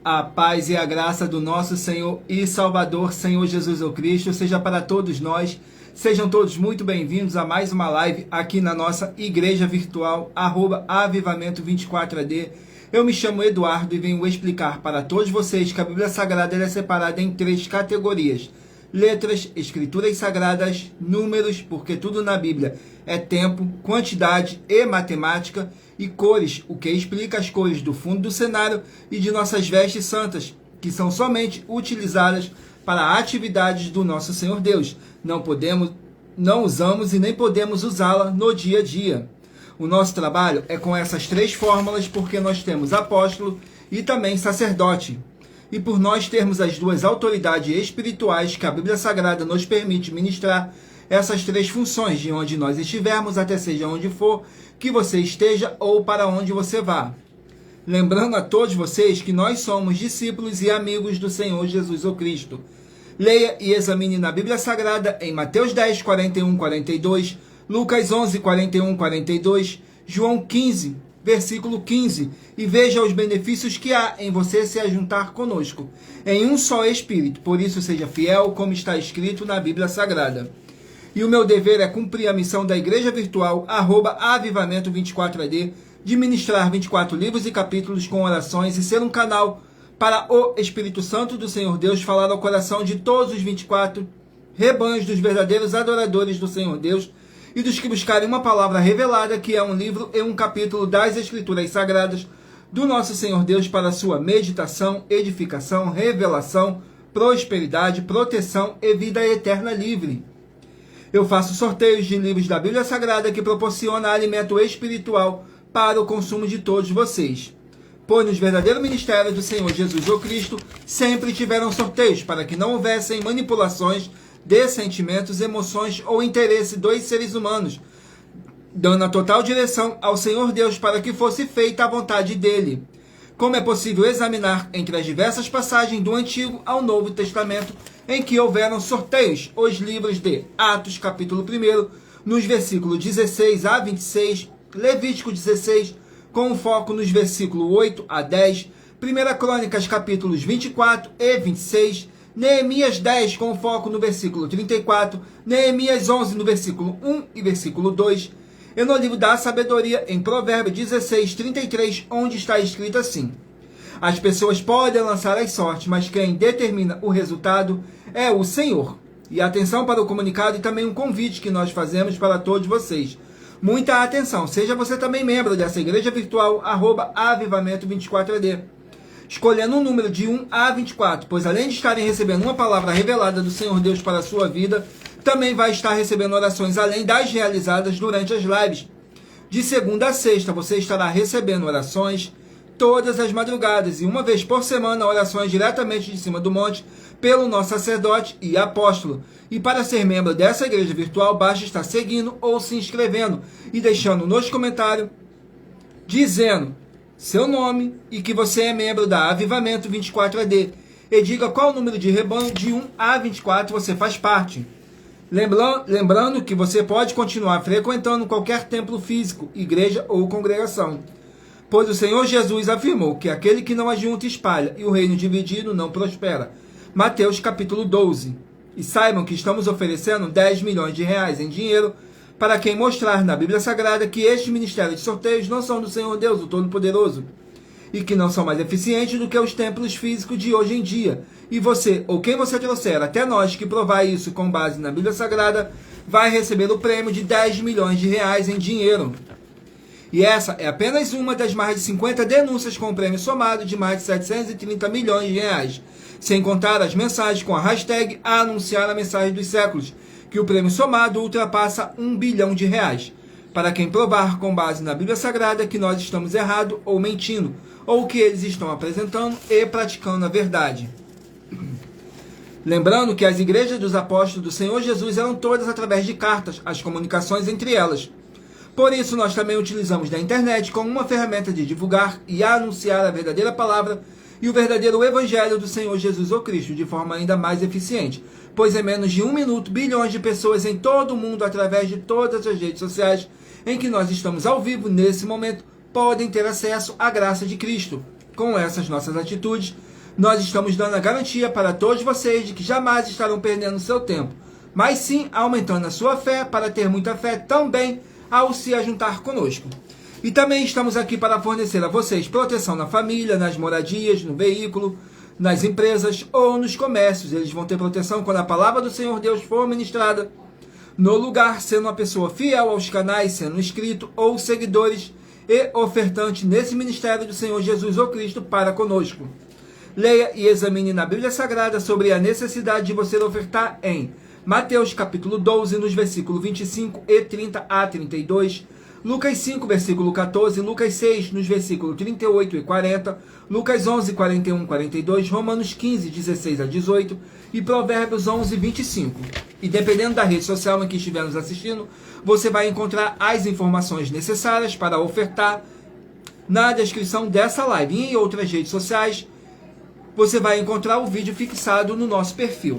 A paz e a graça do nosso Senhor e Salvador, Senhor Jesus o Cristo, seja para todos nós. Sejam todos muito bem-vindos a mais uma live aqui na nossa igreja virtual, @avivamento24AD. Eu me chamo Eduardo e venho explicar para todos vocês que a Bíblia Sagrada é separada em 3 categorias: letras, escrituras sagradas, números, porque tudo na Bíblia é tempo, quantidade e matemática, e cores, o que explica as cores do fundo do cenário e de nossas vestes santas, que são somente utilizadas para atividades do nosso Senhor Deus. Não usamos e nem podemos usá-la no dia a dia. O nosso trabalho é com essas 3 fórmulas, porque nós temos apóstolo e também sacerdote. E por nós termos as 2 autoridades espirituais que a Bíblia Sagrada nos permite ministrar essas 3 funções, de onde nós estivermos, até seja onde for que você esteja ou para onde você vá. Lembrando a todos vocês que nós somos discípulos e amigos do Senhor Jesus o Cristo. Leia e examine na Bíblia Sagrada em Mateus 10, 41, 42, Lucas 11, 41, 42, João 15, versículo 15, e veja os benefícios que há em você se ajuntar conosco, em um só Espírito. Por isso seja fiel, como está escrito na Bíblia Sagrada. E o meu dever é cumprir a missão da Igreja Virtual, @avivamento24AD, de ministrar 24 livros e capítulos com orações e ser um canal para o Espírito Santo do Senhor Deus falar ao coração de todos os 24 rebanhos dos verdadeiros adoradores do Senhor Deus e dos que buscarem uma palavra revelada, que é um livro e um capítulo das Escrituras Sagradas do nosso Senhor Deus, para sua meditação, edificação, revelação, prosperidade, proteção e vida eterna livre. Eu faço sorteios de livros da Bíblia Sagrada que proporciona alimento espiritual para o consumo de todos vocês. Pois nos verdadeiros ministérios do Senhor Jesus o Cristo sempre tiveram sorteios, para que não houvessem manipulações de sentimentos, emoções ou interesse dos seres humanos, dando a total direção ao Senhor Deus para que fosse feita a vontade dele. Como é possível examinar entre as diversas passagens do Antigo ao Novo Testamento em que houveram sorteios, os livros de Atos, capítulo 1, nos versículos 16 a 26, Levítico 16, com foco nos versículos 8 a 10, 1 Crônicas, capítulos 24 e 26, Neemias 10, com foco no versículo 34, Neemias 11, no versículo 1 e versículo 2, e no livro da sabedoria, em Provérbios 16, 33, onde está escrito assim: as pessoas podem lançar as sortes, mas quem determina o resultado é o Senhor. E atenção para o comunicado e também um convite que nós fazemos para todos vocês. Muita atenção, seja você também membro dessa igreja virtual, @avivamento24AD, escolhendo um número de 1 a 24, pois além de estarem recebendo uma palavra revelada do Senhor Deus para a sua vida, também vai estar recebendo orações além das realizadas durante as lives. De segunda a sexta, você estará recebendo orações todas as madrugadas e uma vez por semana orações diretamente de cima do monte pelo nosso sacerdote e apóstolo. E para ser membro dessa igreja virtual, basta estar seguindo ou se inscrevendo e deixando nos comentários dizendo seu nome e que você é membro da Avivamento 24AD, e diga qual o número de rebanho de 1 a 24 você faz parte. Lembrando que você pode continuar frequentando qualquer templo físico, igreja ou congregação, pois o Senhor Jesus afirmou que aquele que não ajunta espalha, e o reino dividido não prospera. Mateus capítulo 12. E saibam que estamos oferecendo 10 milhões de reais em dinheiro para quem mostrar na Bíblia Sagrada que estes ministérios de sorteios não são do Senhor Deus, o Todo-Poderoso, e que não são mais eficientes do que os templos físicos de hoje em dia. E você, ou quem você trouxer até nós que provar isso com base na Bíblia Sagrada, vai receber o prêmio de 10 milhões de reais em dinheiro. E essa é apenas uma das mais de 50 denúncias com o prêmio somado de mais de 730 milhões de reais, sem contar as mensagens com a hashtag Anunciar a Mensagem dos Séculos, que o prêmio somado ultrapassa 1 bilhão de reais, para quem provar com base na Bíblia Sagrada que nós estamos errados ou mentindo, ou que eles estão apresentando e praticando a verdade. Lembrando que as igrejas dos apóstolos do Senhor Jesus eram todas através de cartas, as comunicações entre elas. Por isso, nós também utilizamos da internet como uma ferramenta de divulgar e anunciar a verdadeira palavra e o verdadeiro evangelho do Senhor Jesus o Cristo de forma ainda mais eficiente, pois em menos de 1 minuto, bilhões de pessoas em todo o mundo, através de todas as redes sociais em que nós estamos ao vivo nesse momento, podem ter acesso à graça de Cristo. Com essas nossas atitudes, nós estamos dando a garantia para todos vocês de que jamais estarão perdendo seu tempo, mas sim aumentando a sua fé para ter muita fé também ao se ajuntar conosco. E também estamos aqui para fornecer a vocês proteção na família, nas moradias, no veículo, nas empresas ou nos comércios. Eles vão ter proteção quando a palavra do Senhor Deus for ministrada no lugar, sendo uma pessoa fiel aos canais, sendo inscrito ou seguidores e ofertante nesse ministério do Senhor Jesus ou Cristo para conosco. Leia e examine na Bíblia Sagrada sobre a necessidade de você ofertar em Mateus capítulo 12, nos versículos 25 e 30 a 32, Lucas 5, versículo 14, Lucas 6, nos versículos 38 e 40, Lucas 11, 41 e 42, Romanos 15, 16 a 18 e Provérbios 11, 25. E dependendo da rede social em que estiver nos assistindo, você vai encontrar as informações necessárias para ofertar na descrição dessa live. E em outras redes sociais, você vai encontrar o vídeo fixado no nosso perfil.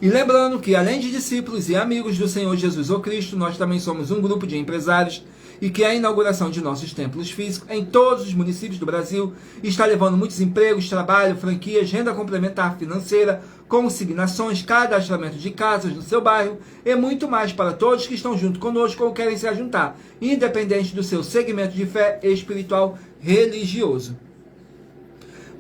E lembrando que, além de discípulos e amigos do Senhor Jesus ou Cristo, nós também somos um grupo de empresários e que a inauguração de nossos templos físicos em todos os municípios do Brasil está levando muitos empregos, trabalho, franquias, renda complementar financeira, consignações, cadastramento de casas no seu bairro e muito mais para todos que estão junto conosco ou querem se ajuntar, independente do seu segmento de fé espiritual religioso.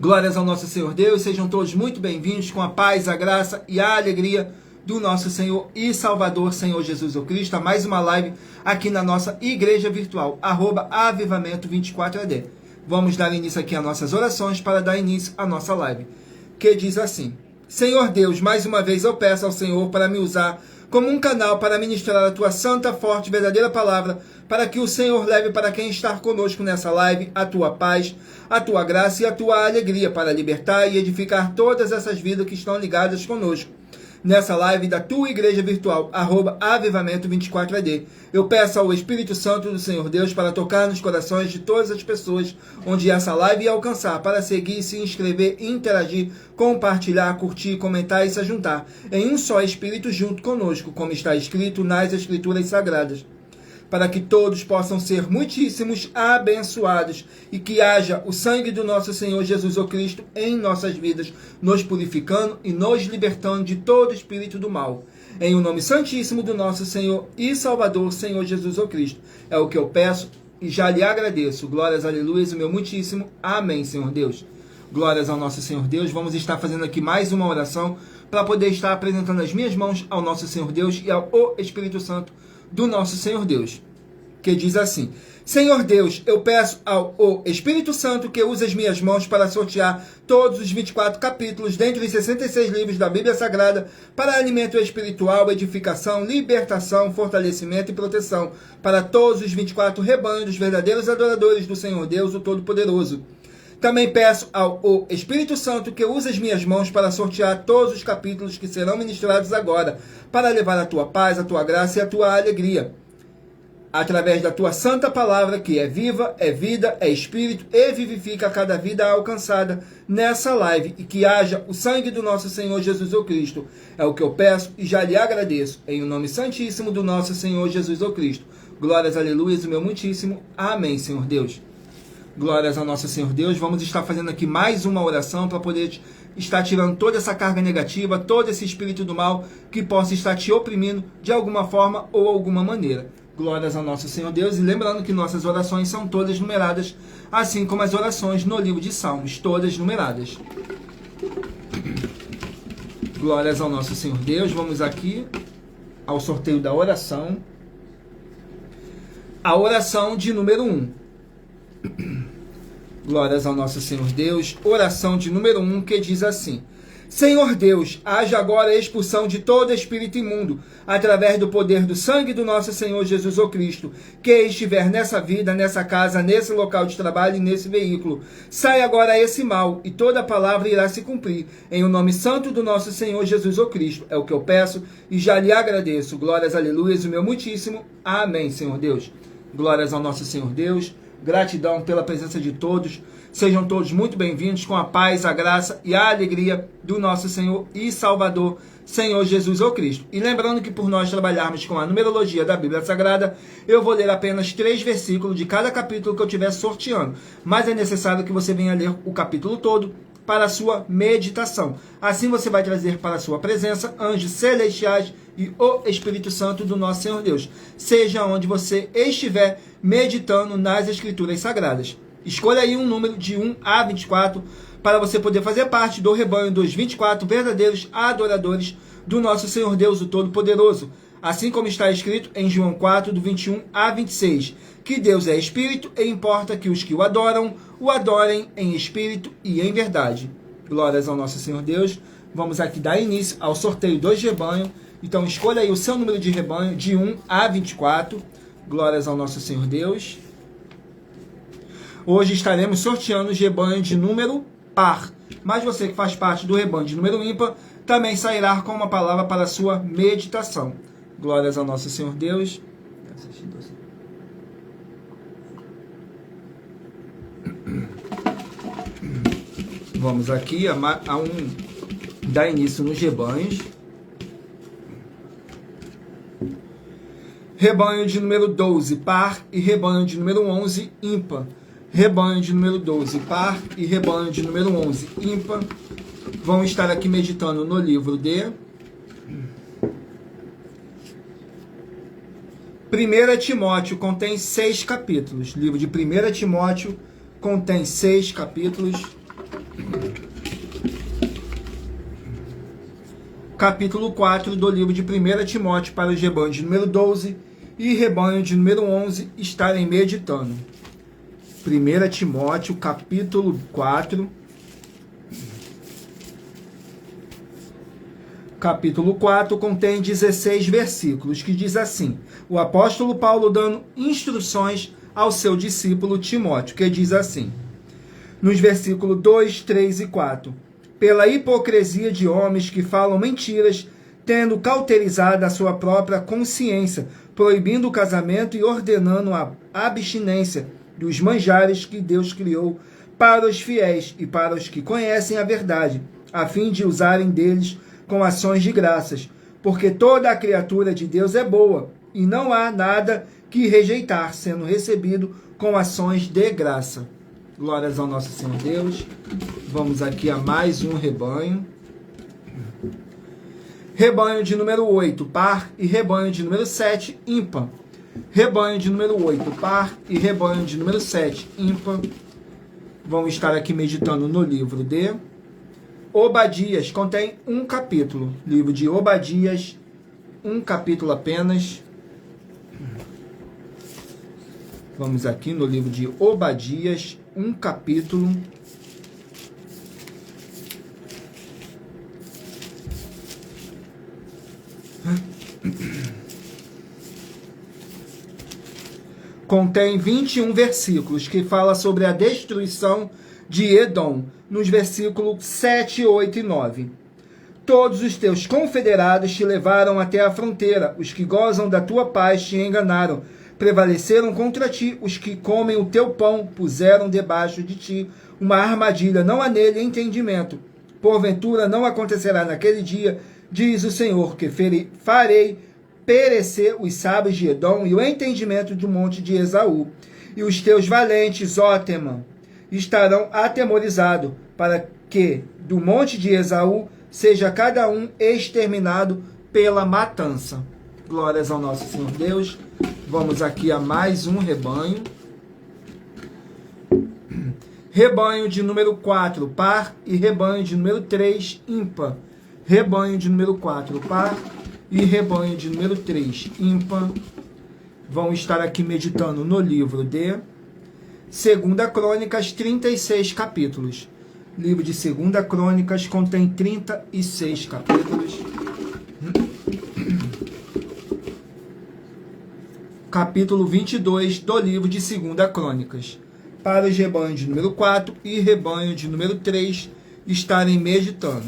Glórias ao nosso Senhor Deus, sejam todos muito bem-vindos com a paz, a graça e a alegria do nosso Senhor e Salvador, Senhor Jesus o Cristo, a mais uma live aqui na nossa igreja virtual, @avivamento24ad. Vamos dar início aqui às nossas orações para dar início à nossa live, que diz assim: Senhor Deus, mais uma vez eu peço ao Senhor para me usar como um canal para ministrar a tua santa, forte, verdadeira palavra, para que o Senhor leve para quem está conosco nessa live a tua paz, a tua graça e a tua alegria, para libertar e edificar todas essas vidas que estão ligadas conosco nessa live da tua igreja virtual, @avivamento24ad. Eu peço ao Espírito Santo do Senhor Deus para tocar nos corações de todas as pessoas onde essa live ia alcançar, para seguir, se inscrever, interagir, compartilhar, curtir, comentar e se juntar em um só Espírito junto conosco, como está escrito nas Escrituras Sagradas, para que todos possam ser muitíssimos abençoados e que haja o sangue do nosso Senhor Jesus o Cristo em nossas vidas, nos purificando e nos libertando de todo espírito do mal. Em o nome santíssimo do nosso Senhor e Salvador, Senhor Jesus o Cristo. É o que eu peço e já lhe agradeço. Glórias, aleluia, o meu muitíssimo. Amém, Senhor Deus. Glórias ao nosso Senhor Deus. Vamos estar fazendo aqui mais uma oração para poder estar apresentando as minhas mãos ao nosso Senhor Deus e ao Espírito Santo do nosso Senhor Deus, que diz assim: Senhor Deus, eu peço ao Espírito Santo que use as minhas mãos para sortear todos os 24 capítulos dentre os 66 livros da Bíblia Sagrada para alimento espiritual, edificação, libertação, fortalecimento e proteção para todos os 24 rebanhos dos verdadeiros adoradores do Senhor Deus, o Todo-Poderoso. Também peço ao Espírito Santo que use as minhas mãos para sortear todos os capítulos que serão ministrados agora, para levar a tua paz, a tua graça e a tua alegria, através da tua santa palavra, que é viva, é vida, é espírito e vivifica a cada vida alcançada nessa live, e que haja o sangue do nosso Senhor Jesus o Cristo. É o que eu peço e já lhe agradeço, em o nome santíssimo do nosso Senhor Jesus o Cristo. Glórias, aleluia, o meu muitíssimo. Amém, Senhor Deus. Glórias ao nosso Senhor Deus. Vamos estar fazendo aqui mais uma oração para poder estar tirando toda essa carga negativa, todo esse espírito do mal que possa estar te oprimindo de alguma forma ou alguma maneira. Glórias ao nosso Senhor Deus. E lembrando que nossas orações são todas numeradas, assim como as orações no livro de Salmos, todas numeradas. Glórias ao nosso Senhor Deus. Vamos aqui ao sorteio da oração. A oração de número 1. Glórias ao nosso Senhor Deus. Oração de número 1, que diz assim: Senhor Deus, haja agora a expulsão de todo espírito imundo, através do poder do sangue do nosso Senhor Jesus o Cristo, que estiver nessa vida, nessa casa, nesse local de trabalho e nesse veículo. Sai agora esse mal, e toda palavra irá se cumprir, em o nome santo do nosso Senhor Jesus o Cristo. É o que eu peço e já lhe agradeço. Glórias, aleluia, o meu muitíssimo. Amém, Senhor Deus. Glórias ao nosso Senhor Deus. Gratidão pela presença de todos. Sejam todos muito bem-vindos com a paz, a graça e a alegria do nosso Senhor e Salvador, Senhor Jesus ou Cristo. E lembrando que por nós trabalharmos com a numerologia da Bíblia Sagrada, eu vou ler apenas 3 versículos de cada capítulo que eu estiver sorteando. Mas é necessário que você venha ler o capítulo todo para a sua meditação. Assim você vai trazer para a sua presença anjos celestiais e o Espírito Santo do nosso Senhor Deus, seja onde você estiver meditando nas Escrituras Sagradas. Escolha aí um número de 1 a 24 para você poder fazer parte do rebanho dos 24 verdadeiros adoradores do nosso Senhor Deus, o Todo-Poderoso. Assim como está escrito em João 4, do 21 a 26, que Deus é Espírito e importa que os que o adorem em Espírito e em verdade. Glórias ao nosso Senhor Deus. Vamos aqui dar início ao sorteio dos rebanhos. Então escolha aí o seu número de rebanho de 1 a 24. Glórias ao nosso Senhor Deus. Hoje estaremos sorteando os rebanhos de número par. Mas você que faz parte do rebanho de número ímpar, também sairá com uma palavra para a sua meditação. Glórias ao nosso Senhor Deus. Vamos aqui dar início nos rebanhos. Rebanho de número 12, par, e rebanho de número 11, ímpar. Rebanho de número 12, par, e rebanho de número 11, ímpar. Vão estar aqui meditando no livro de 1 Timóteo, contém 6 capítulos. Livro de 1 Timóteo contém 6 capítulos. Capítulo 4 do livro de 1 Timóteo para os rebanhos de número 12 e rebanho de número 11 estarem meditando. 1 Timóteo, capítulo 4. Capítulo 4 contém 16 versículos, que diz assim: o apóstolo Paulo dando instruções ao seu discípulo Timóteo, que diz assim, nos versículos 2, 3 e 4: pela hipocrisia de homens que falam mentiras, tendo cauterizado a sua própria consciência, proibindo o casamento e ordenando a abstinência dos manjares que Deus criou para os fiéis e para os que conhecem a verdade, a fim de usarem deles com ações de graças, porque toda a criatura de Deus é boa, e não há nada que rejeitar, sendo recebido com ações de graça. Glórias ao nosso Senhor Deus. Vamos aqui a mais um rebanho. Rebanho de número 8, par, e rebanho de número 7, ímpar. Rebanho de número 8, par, e rebanho de número 7, ímpar. Vamos estar aqui meditando no livro de Obadias, contém um capítulo. Livro de Obadias, um capítulo apenas. Vamos aqui no livro de Obadias, um capítulo. Contém 21 versículos, que fala sobre a destruição de Edom, nos versículos 7, 8 e 9. Todos os teus confederados te levaram até a fronteira, os que gozam da tua paz te enganaram, prevaleceram contra ti, os que comem o teu pão puseram debaixo de ti uma armadilha, não há nele entendimento. Porventura não acontecerá naquele dia, diz o Senhor, que farei perecer os sábios de Edom e o entendimento do monte de Esaú, e os teus valentes, ó Temã, estarão atemorizados, para que do monte de Esaú seja cada um exterminado pela matança. Glórias ao nosso Senhor Deus. Vamos aqui a mais um rebanho. Rebanho de número 4, par, e rebanho de número 3, ímpar. Rebanho de número 4, par, e rebanho de número 3, ímpar. Vão estar aqui meditando no livro de 2 Crônicas, 36 capítulos. Livro de 2 Crônicas contém 36 capítulos. Capítulo 22 do livro de 2 Crônicas. Para os rebanhos de número 4 e rebanho de número 3 estarem meditando.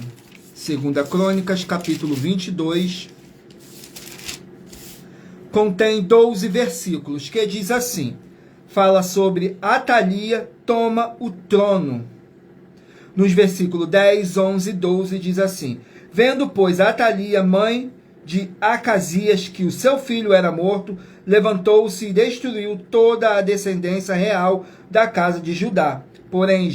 2 Crônicas, capítulo 22. Contém 12 versículos, que diz assim: fala sobre Atalia toma o trono. Nos versículos 10, 11 e 12 diz assim: vendo, pois, Atalia, mãe de Acasias, que o seu filho era morto, levantou-se e destruiu toda a descendência real da casa de Judá. Porém,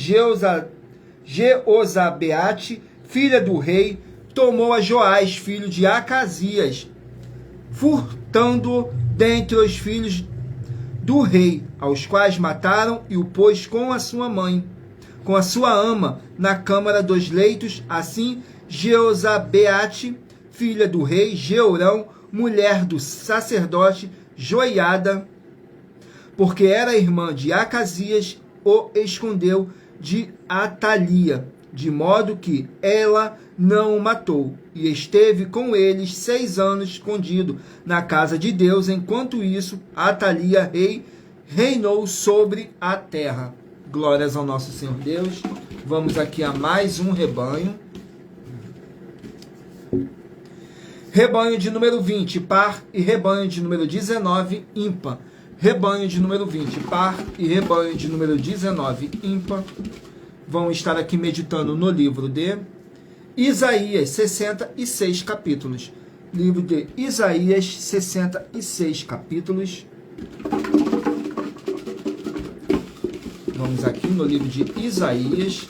Jeozabeate, filha do rei, tomou a Joás, filho de Acasias, furtando-o dentre os filhos do rei, aos quais mataram, e o pôs com a sua mãe, com a sua ama, na câmara dos leitos. Assim, Jeozabeate, filha do rei, Jeorão, mulher do sacerdote Joiada, porque era irmã de Acasias, o escondeu de Atalia, de modo que ela não o matou, e esteve com eles 6 anos escondido na casa de Deus. Enquanto isso, Atalia, reinou sobre a terra. Glórias ao nosso Senhor Deus. Vamos aqui a mais um rebanho. Rebanho de número 20, par, e rebanho de número 19, ímpar. Rebanho de número 20, par, e rebanho de número 19, ímpar. Vão estar aqui meditando no livro de Isaías, 66 capítulos. Livro de Isaías, 66 capítulos. Vamos aqui no livro de Isaías.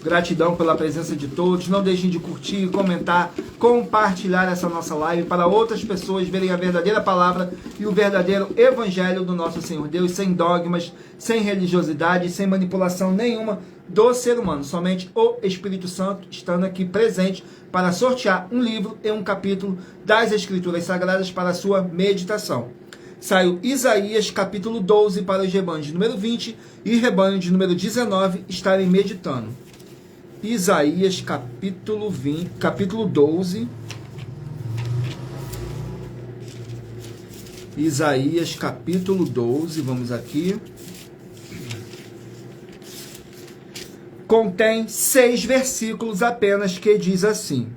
Gratidão pela presença de todos. Não deixem de curtir, comentar, compartilhar essa nossa live para outras pessoas verem a verdadeira palavra e o verdadeiro evangelho do nosso Senhor Deus, sem dogmas, sem religiosidade, sem manipulação nenhuma do ser humano. Somente o Espírito Santo estando aqui presente para sortear um livro e um capítulo das Escrituras Sagradas para a sua meditação. Saiu Isaías capítulo 12 para os rebanhos de número 20 e rebanho de número 19 estarem meditando. Isaías capítulo 12. Isaías capítulo 12, vamos aqui. Contém 6 versículos apenas, que diz assim: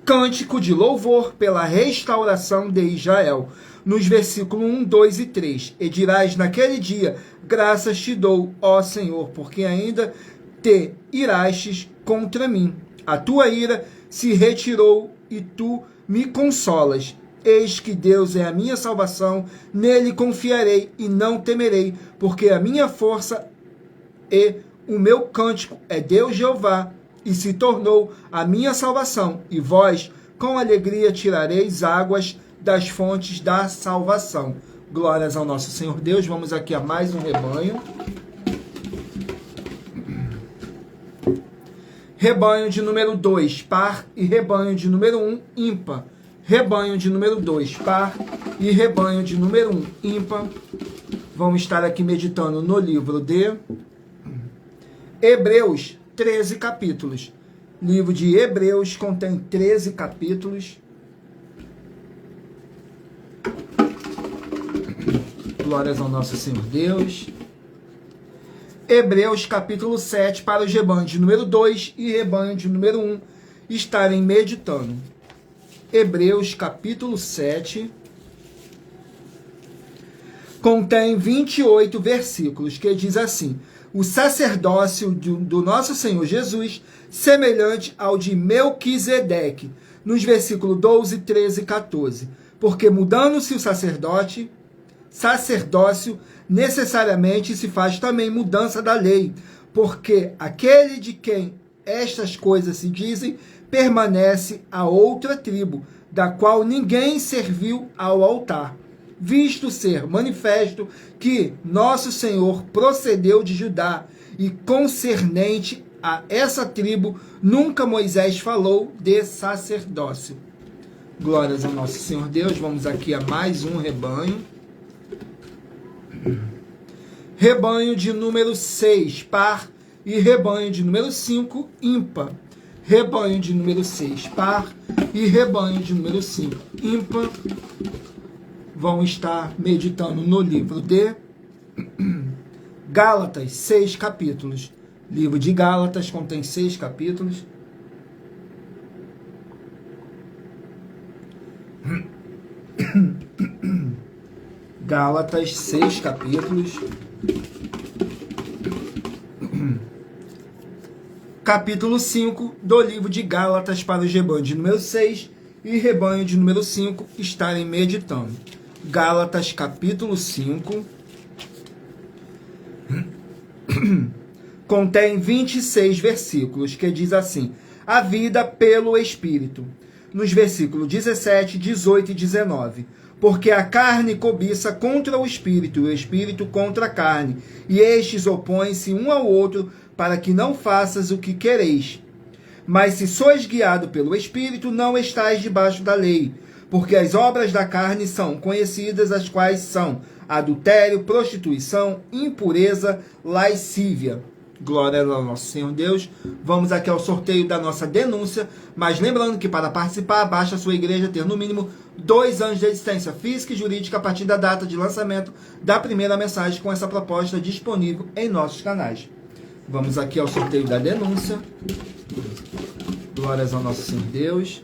Cântico de louvor pela restauração de Israel. Nos versículos 1, 2 e 3. E dirás naquele dia: graças te dou, ó Senhor, porque ainda te irastes contra mim. A tua ira se retirou e tu me consolas. Eis que Deus é a minha salvação, nele confiarei e não temerei, porque a minha força e o meu cântico é Deus Jeová, e se tornou a minha salvação. E vós, com alegria, tirareis águas das fontes da salvação. Glórias ao nosso Senhor Deus. Vamos aqui a mais um rebanho. Rebanho de número 2, par, e rebanho de número 1, ímpar. Rebanho de número 2, par, e rebanho de número 1, ímpar. Vamos estar aqui meditando no livro de Hebreus, 13 capítulos. Livro de Hebreus contém 13 capítulos. Glórias ao nosso Senhor Deus. Hebreus capítulo 7 para os rebanhos de número 2 e rebanho de número 1 estarem meditando. Hebreus capítulo 7 contém 28 versículos, que diz assim: o sacerdócio do nosso Senhor Jesus, semelhante ao de Melquisedeque, nos versículos 12, 13 e 14. Porque mudando-se o sacerdócio, necessariamente se faz também mudança da lei, porque aquele de quem estas coisas se dizem permanece a outra tribo, da qual ninguém serviu ao altar, visto ser manifesto que nosso Senhor procedeu de Judá, e concernente a essa tribo nunca Moisés falou de sacerdócio. Glórias ao nosso Senhor Deus. Vamos aqui a mais um rebanho. Rebanho de número 6, par, e rebanho de número 5, ímpar. Rebanho de número 6, par, e rebanho de número 5, ímpar. Vão estar meditando no livro de Gálatas, 6 capítulos. Livro de Gálatas contém 6 capítulos. Gálatas, 6 capítulos. Capítulo 5 do livro de Gálatas para o rebanho de número 6 e rebanho de número 5 estarem meditando. Gálatas, capítulo 5. contém 26 versículos, que diz assim: a vida pelo Espírito. Nos versículos 17, 18 e 19. Porque a carne cobiça contra o Espírito, e o Espírito contra a carne, e estes opõem-se um ao outro, para que não faças o que quereis. Mas se sois guiado pelo Espírito, não estais debaixo da lei. Porque as obras da carne são conhecidas, as quais são adultério, prostituição, impureza, lascívia. Glória ao nosso Senhor Deus. Vamos aqui ao sorteio da nossa denúncia, mas lembrando que para participar, basta a sua igreja ter no mínimo 2 anos de existência física e jurídica a partir da data de lançamento da primeira mensagem com essa proposta disponível em nossos canais. Vamos aqui ao sorteio da denúncia. Glórias ao nosso Senhor Deus.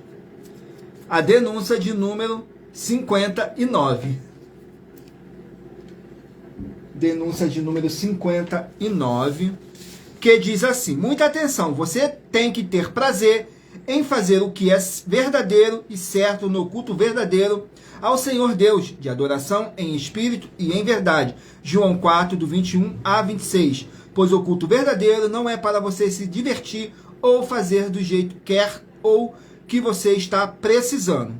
A denúncia de número 59. Denúncia de número 59. Que diz assim: muita atenção, você tem que ter prazer em fazer o que é verdadeiro e certo no culto verdadeiro ao Senhor Deus, de adoração em espírito e em verdade. João 4, do 21 a 26. Pois o culto verdadeiro não é para você se divertir ou fazer do jeito que quer ou que você está precisando.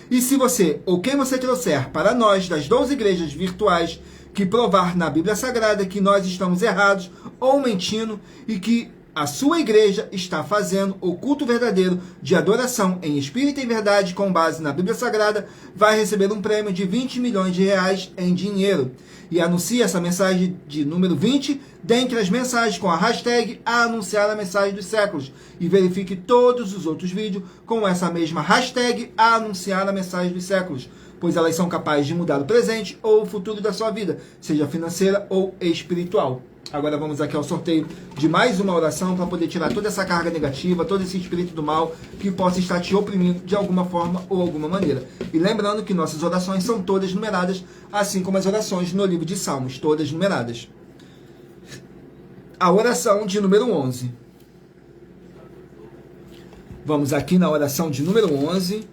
E se você ou quem você trouxer para nós das 12 igrejas virtuais que provar na Bíblia Sagrada que nós estamos errados ou mentindo e que a sua igreja está fazendo o culto verdadeiro de adoração em espírito e em verdade com base na Bíblia Sagrada, vai receber um prêmio de 20 milhões de reais em dinheiro. E anuncie essa mensagem de número 20 dentre as mensagens com a hashtag anunciar a mensagem dos séculos. E verifique todos os outros vídeos com essa mesma hashtag anunciar a mensagem dos séculos, pois elas são capazes de mudar o presente ou o futuro da sua vida, seja financeira ou espiritual. Agora vamos aqui ao sorteio de mais uma oração para poder tirar toda essa carga negativa, todo esse espírito do mal que possa estar te oprimindo de alguma forma ou alguma maneira. E lembrando que nossas orações são todas numeradas, assim como as orações no livro de Salmos, todas numeradas. A oração de número 11. Vamos aqui na oração de número 11.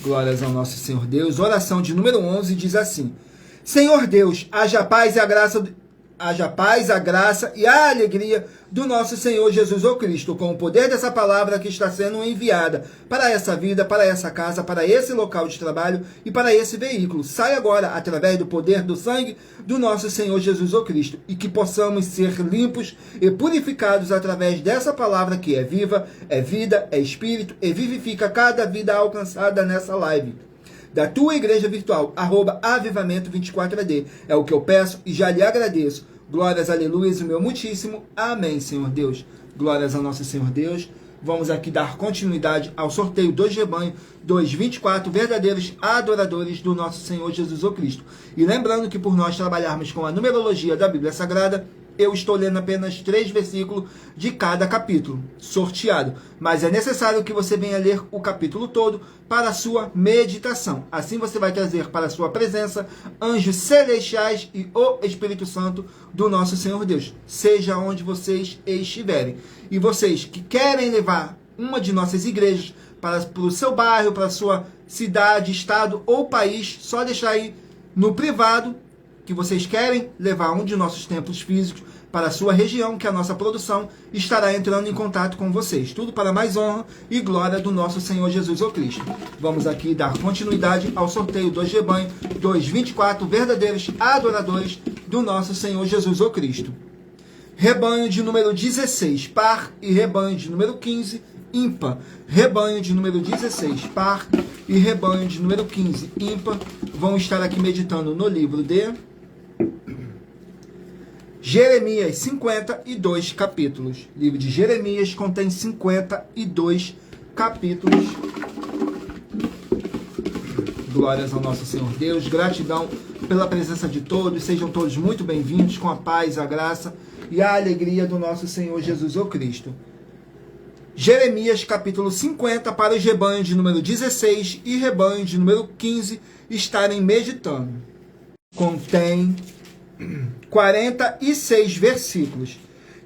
Glórias ao nosso Senhor Deus. Oração de número 11 diz assim: Senhor Deus, haja paz e a graça e a alegria do nosso Senhor Jesus Cristo, com o poder dessa palavra que está sendo enviada para essa vida, para essa casa, para esse local de trabalho e para esse veículo. Sai agora através do poder do sangue do nosso Senhor Jesus Cristo, e que possamos ser limpos e purificados através dessa palavra que é viva, é vida, é espírito e vivifica cada vida alcançada nessa live. Da tua igreja virtual, @avivamento24AD. É o que eu peço e já lhe agradeço. Glórias, aleluias, o meu muitíssimo. Amém, Senhor Deus. Glórias ao nosso Senhor Deus. Vamos aqui dar continuidade ao sorteio dos rebanhos dos 24 verdadeiros adoradores do nosso Senhor Jesus Cristo. E lembrando que por nós trabalharmos com a numerologia da Bíblia Sagrada, eu estou lendo apenas 3 versículos de cada capítulo, sorteado. Mas é necessário que você venha ler o capítulo todo para a sua meditação. Assim você vai trazer para a sua presença anjos celestiais e o Espírito Santo do nosso Senhor Deus, seja onde vocês estiverem. E vocês que querem levar uma de nossas igrejas para o seu bairro, para a sua cidade, estado ou país, só deixar aí no privado que vocês querem levar um de nossos templos físicos para a sua região, que a nossa produção estará entrando em contato com vocês. Tudo para mais honra e glória do nosso Senhor Jesus Cristo. Vamos aqui dar continuidade ao sorteio dos rebanhos dos 24 verdadeiros adoradores do nosso Senhor Jesus Cristo. Rebanho de número 16, par, e rebanho de número 15, ímpar. Rebanho de número 16, par, e rebanho de número 15, ímpar. Vão estar aqui meditando no livro de Jeremias, 52 capítulos. O livro de Jeremias contém 52 capítulos. Glórias ao nosso Senhor Deus. Gratidão pela presença de todos. Sejam todos muito bem-vindos, com a paz, a graça e a alegria do nosso Senhor Jesus Cristo. Jeremias, capítulo 50, para os rebanhos de número 16 e rebanho de número 15 estarem meditando. Contém 46 versículos,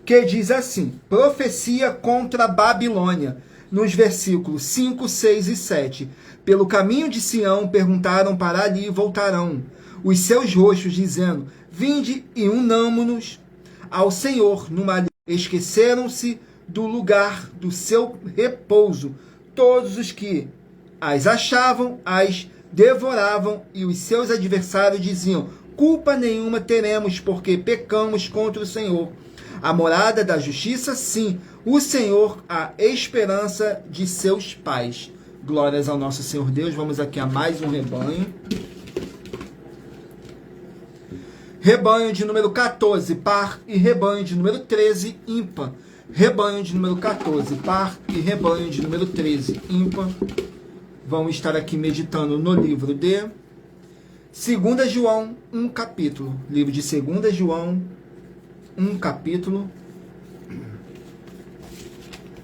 que diz assim: profecia contra a Babilônia, nos versículos 5, 6 e 7. Pelo caminho de Sião perguntaram para ali e voltarão os seus rostos, dizendo: vinde e unamo-nos ao Senhor numa esqueceram-se do lugar do seu repouso. Todos os que as achavam, as devoravam, e os seus adversários diziam: culpa nenhuma teremos, porque pecamos contra o Senhor. A morada da justiça, sim, o Senhor, a esperança de seus pais. Glórias ao nosso Senhor Deus. Vamos aqui a mais um rebanho. Rebanho de número 14, par, e rebanho de número 13, ímpar. Rebanho de número 14, par, e rebanho de número 13, ímpar. Vamos estar aqui meditando no livro de 2 João, um capítulo. Livro de 2 João, um capítulo.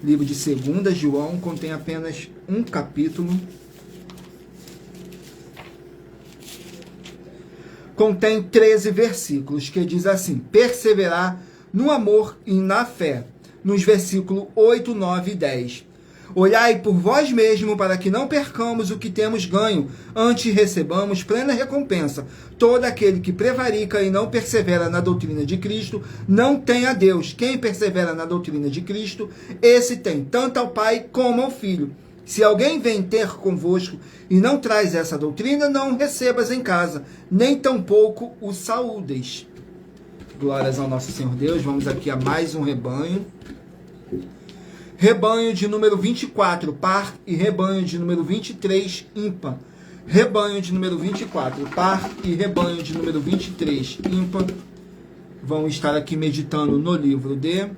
Livro de 2 João contém apenas um capítulo. Contém 13 versículos, que diz assim: perseverar no amor e na fé. Nos versículos 8, 9 e 10. Olhai por vós mesmo para que não percamos o que temos ganho, antes recebamos plena recompensa. Todo aquele que prevarica e não persevera na doutrina de Cristo, não tem a Deus. Quem persevera na doutrina de Cristo, esse tem tanto ao Pai como ao Filho. Se alguém vem ter convosco e não traz essa doutrina, não o recebas em casa, nem tampouco o saúdes. Glórias ao nosso Senhor Deus. Vamos aqui a mais um rebanho. Rebanho de número 24, par, e rebanho de número 23, ímpar. Rebanho de número 24, par, e rebanho de número 23, ímpar. Vamos estar aqui meditando no livro de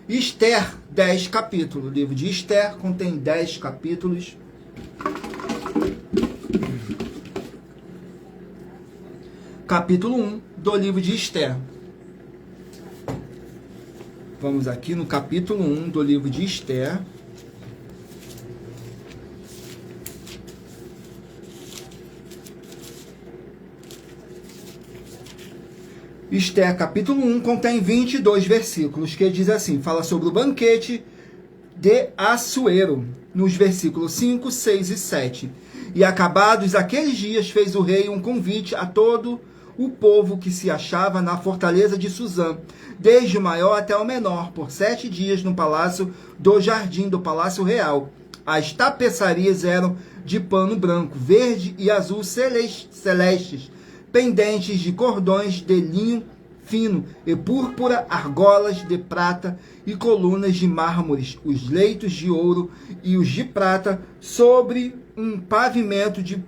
Esther, 10 capítulos. O livro de Esther contém 10 capítulos. Capítulo 1 do livro de Esther. Vamos aqui no capítulo 1 do livro de Esther. Esther, capítulo 1, contém 22 versículos, que diz assim, fala sobre o banquete de Assuero, nos versículos 5, 6 e 7. E acabados aqueles dias, fez o rei um convite a todo o povo que se achava na fortaleza de Suzã, desde o maior até o menor, por 7 dias no palácio do jardim do palácio real. As tapeçarias eram de pano branco, verde e azul celestes, pendentes de cordões de linho fino e púrpura, argolas de prata e colunas de mármores, os leitos de ouro e os de prata, sobre um pavimento de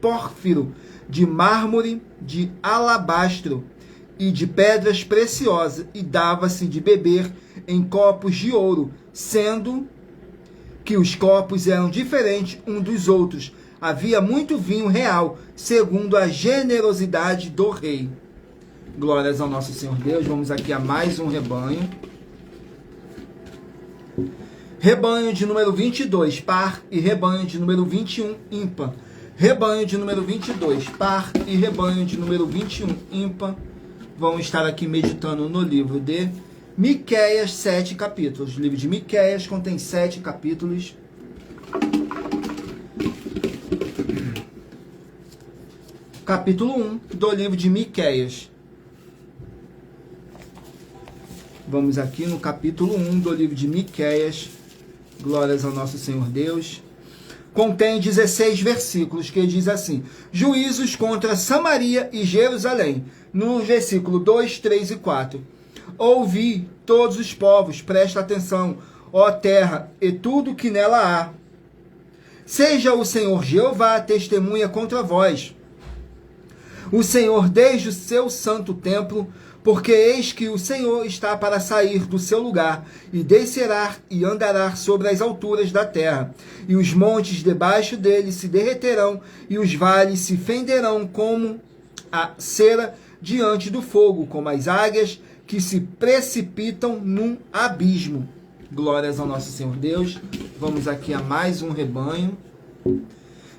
pórfiro, de mármore, de alabastro e de pedras preciosas, e dava-se de beber em copos de ouro, sendo que os copos eram diferentes uns dos outros. Havia muito vinho real, segundo a generosidade do rei. Glórias ao nosso Senhor Deus. Vamos aqui a mais um rebanho. Rebanho de número 22, par, e rebanho de número 21, ímpar. Rebanho de número 22, par, e rebanho de número 21, ímpar. Vamos estar aqui meditando no livro de Miqueias, 7 capítulos. O livro de Miqueias contém 7 capítulos. Capítulo 1 do livro de Miqueias. Vamos aqui no capítulo 1 do livro de Miqueias. Glórias ao nosso Senhor Deus. Contém 16 versículos, que diz assim: juízos contra Samaria e Jerusalém. No versículo 2, 3 e 4. Ouvi, todos os povos, presta atenção, ó terra, e tudo que nela há. Seja o Senhor Jeová testemunha contra vós. O Senhor desde o seu santo templo, porque eis que o Senhor está para sair do seu lugar, e descerá e andará sobre as alturas da terra, e os montes debaixo dele se derreterão, e os vales se fenderão como a cera diante do fogo, como as águias que se precipitam num abismo. Glórias ao nosso Senhor Deus. Vamos aqui a mais um rebanho.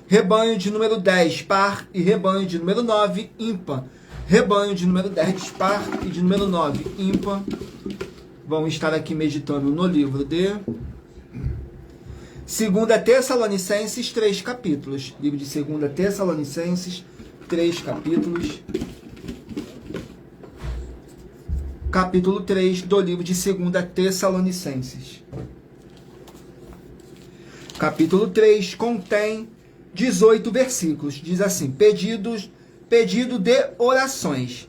Rebanho de número 10, par, e rebanho de número 9, ímpar. Rebanho de número 10, par, e de número 9, ímpar. Vamos estar aqui meditando no livro de 2 Tessalonicenses, 3 capítulos. Livro de 2 Tessalonicenses, 3 capítulos. capítulo 3 do livro de 2 Tessalonicenses. Capítulo 3 contém 18 versículos. Diz assim: pedido de orações.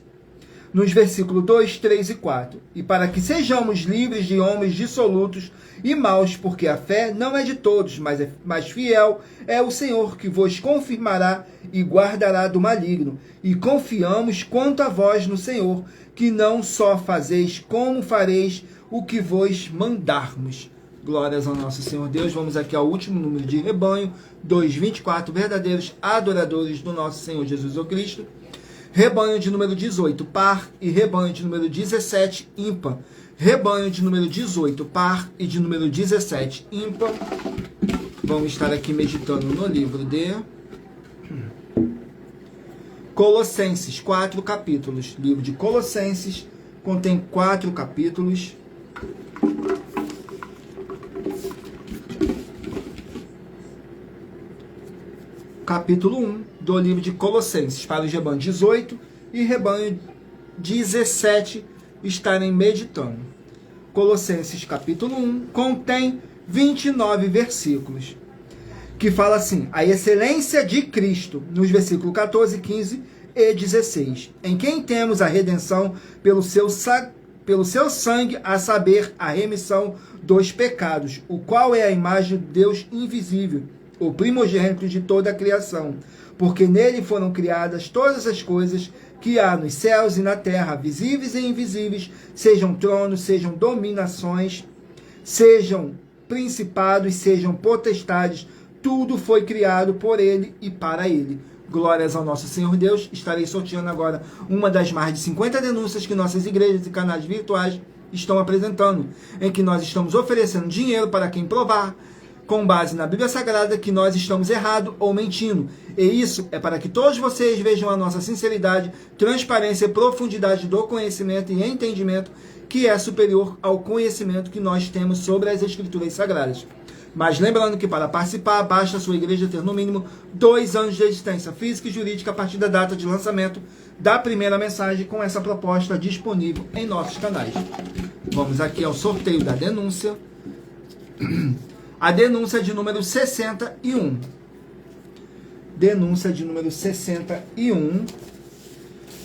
Nos versículos 2, 3 e 4. E para que sejamos livres de homens dissolutos e maus, porque a fé não é de todos, mas fiel é o Senhor, que vos confirmará e guardará do maligno. E confiamos quanto a vós no Senhor, que não só fazeis, como fareis o que vos mandarmos. Glórias ao nosso Senhor Deus. Vamos aqui ao último número de rebanho, 224 verdadeiros adoradores do nosso Senhor Jesus Cristo. Rebanho de número 18, par, e rebanho de número 17, ímpar. Rebanho de número 18, par, e de número 17, ímpar. Vamos estar aqui meditando no livro de Colossenses, 4 capítulos. Livro de Colossenses contém 4 capítulos. Capítulo 1 do livro de Colossenses, para os rebanho 18 e rebanho 17 estarem meditando. Colossenses capítulo 1 contém 29 versículos, que fala assim: a excelência de Cristo, nos versículos 14, 15 e 16, em quem temos a redenção pelo seu sangue, a saber, a remissão dos pecados, o qual é a imagem de Deus invisível, o primogênito de toda a criação, porque nele foram criadas todas as coisas que há nos céus e na terra, visíveis e invisíveis, sejam tronos, sejam dominações, sejam principados, sejam potestades, tudo foi criado por ele e para ele. Glórias ao nosso Senhor Deus. Estarei sorteando agora uma das mais de 50 denúncias que nossas igrejas e canais virtuais estão apresentando, em que nós estamos oferecendo dinheiro para quem provar, com base na Bíblia Sagrada, que nós estamos errado ou mentindo. E isso é para que todos vocês vejam a nossa sinceridade, transparência e profundidade do conhecimento e entendimento, que é superior ao conhecimento que nós temos sobre as Escrituras Sagradas. Mas lembrando que para participar, basta a sua igreja ter no mínimo 2 anos de existência física e jurídica a partir da data de lançamento da primeira mensagem, com essa proposta disponível em nossos canais. Vamos aqui ao sorteio da denúncia. A denúncia de número 61. Denúncia de número 61,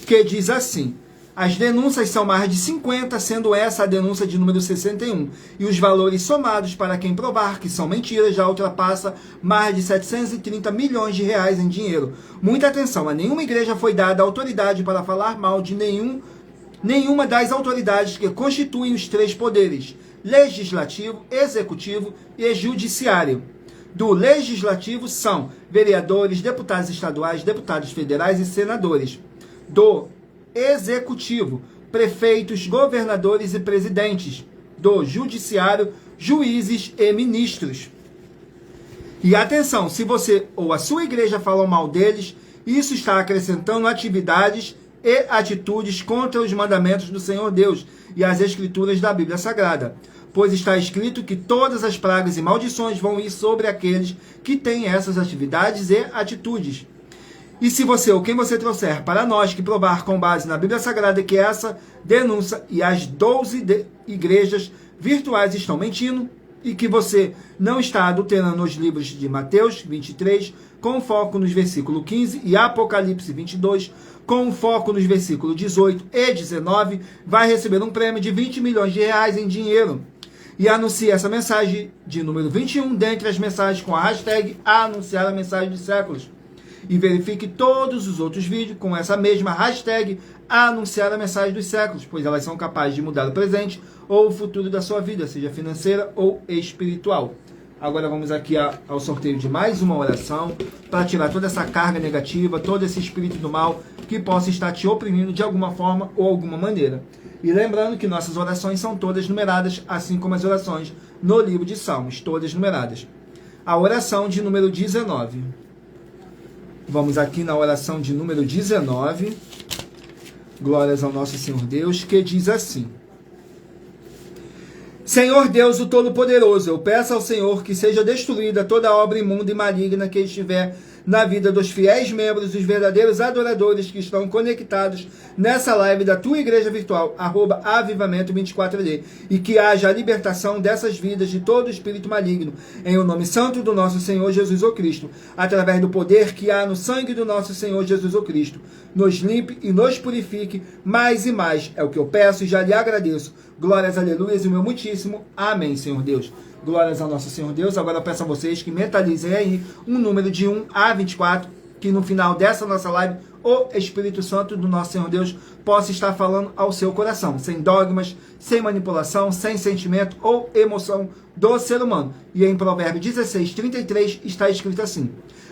que diz assim: as denúncias são mais de 50, sendo essa a denúncia de número 61. E os valores somados para quem provar que são mentiras já ultrapassa mais de 730 milhões de reais em dinheiro. Muita atenção, a nenhuma igreja foi dada autoridade para falar mal de nenhuma das autoridades que constituem os 3 poderes: legislativo, executivo e judiciário. Do legislativo são vereadores, deputados estaduais, deputados federais e senadores. Do executivo, prefeitos, governadores e presidentes. Do judiciário, juízes e ministros. E atenção, se você ou a sua igreja falam mal deles, isso está acrescentando atividades e atitudes contra os mandamentos do Senhor Deus e as Escrituras da Bíblia Sagrada. Pois está escrito que todas as pragas e maldições vão ir sobre aqueles que têm essas atividades e atitudes. E se você ou quem você trouxer para nós que provar com base na Bíblia Sagrada que essa denúncia e as 12 igrejas virtuais estão mentindo, e que você não está adulterando os livros de Mateus 23, com foco nos versículos 15, e Apocalipse 22, com foco nos versículos 18 e 19, vai receber um prêmio de 20 milhões de reais em dinheiro. E anuncie essa mensagem de número 21 dentre as mensagens com a hashtag anunciar a mensagem dos séculos. E verifique todos os outros vídeos com essa mesma hashtag anunciar a mensagem dos séculos, pois elas são capazes de mudar o presente ou o futuro da sua vida, seja financeira ou espiritual. Agora vamos aqui ao sorteio de mais uma oração para tirar toda essa carga negativa, todo esse espírito do mal que possa estar te oprimindo de alguma forma ou alguma maneira. E lembrando que nossas orações são todas numeradas, assim como as orações no livro de Salmos, todas numeradas. A oração de número 19. Vamos aqui na oração de número 19. Glórias ao nosso Senhor Deus, que diz assim: Senhor Deus, o Todo-Poderoso, eu peço ao Senhor que seja destruída toda obra imunda e maligna que estiver na vida dos fiéis membros, os verdadeiros adoradores que estão conectados nessa live da tua igreja virtual, @avivamento24D, e que haja a libertação dessas vidas de todo espírito maligno, em o nome santo do nosso Senhor Jesus o Cristo, através do poder que há no sangue do nosso Senhor Jesus o Cristo. Nos limpe e nos purifique mais e mais. É o que eu peço e já lhe agradeço. Glórias, aleluias e o meu muitíssimo amém, Senhor Deus. Glórias ao nosso Senhor Deus. Agora eu peço a vocês que mentalizem aí um número de 1 a 24, que no final dessa nossa live, o Espírito Santo do nosso Senhor Deus possa estar falando ao seu coração, sem dogmas, sem manipulação, sem sentimento ou emoção do ser humano. E em Provérbios 16:33 está escrito assim: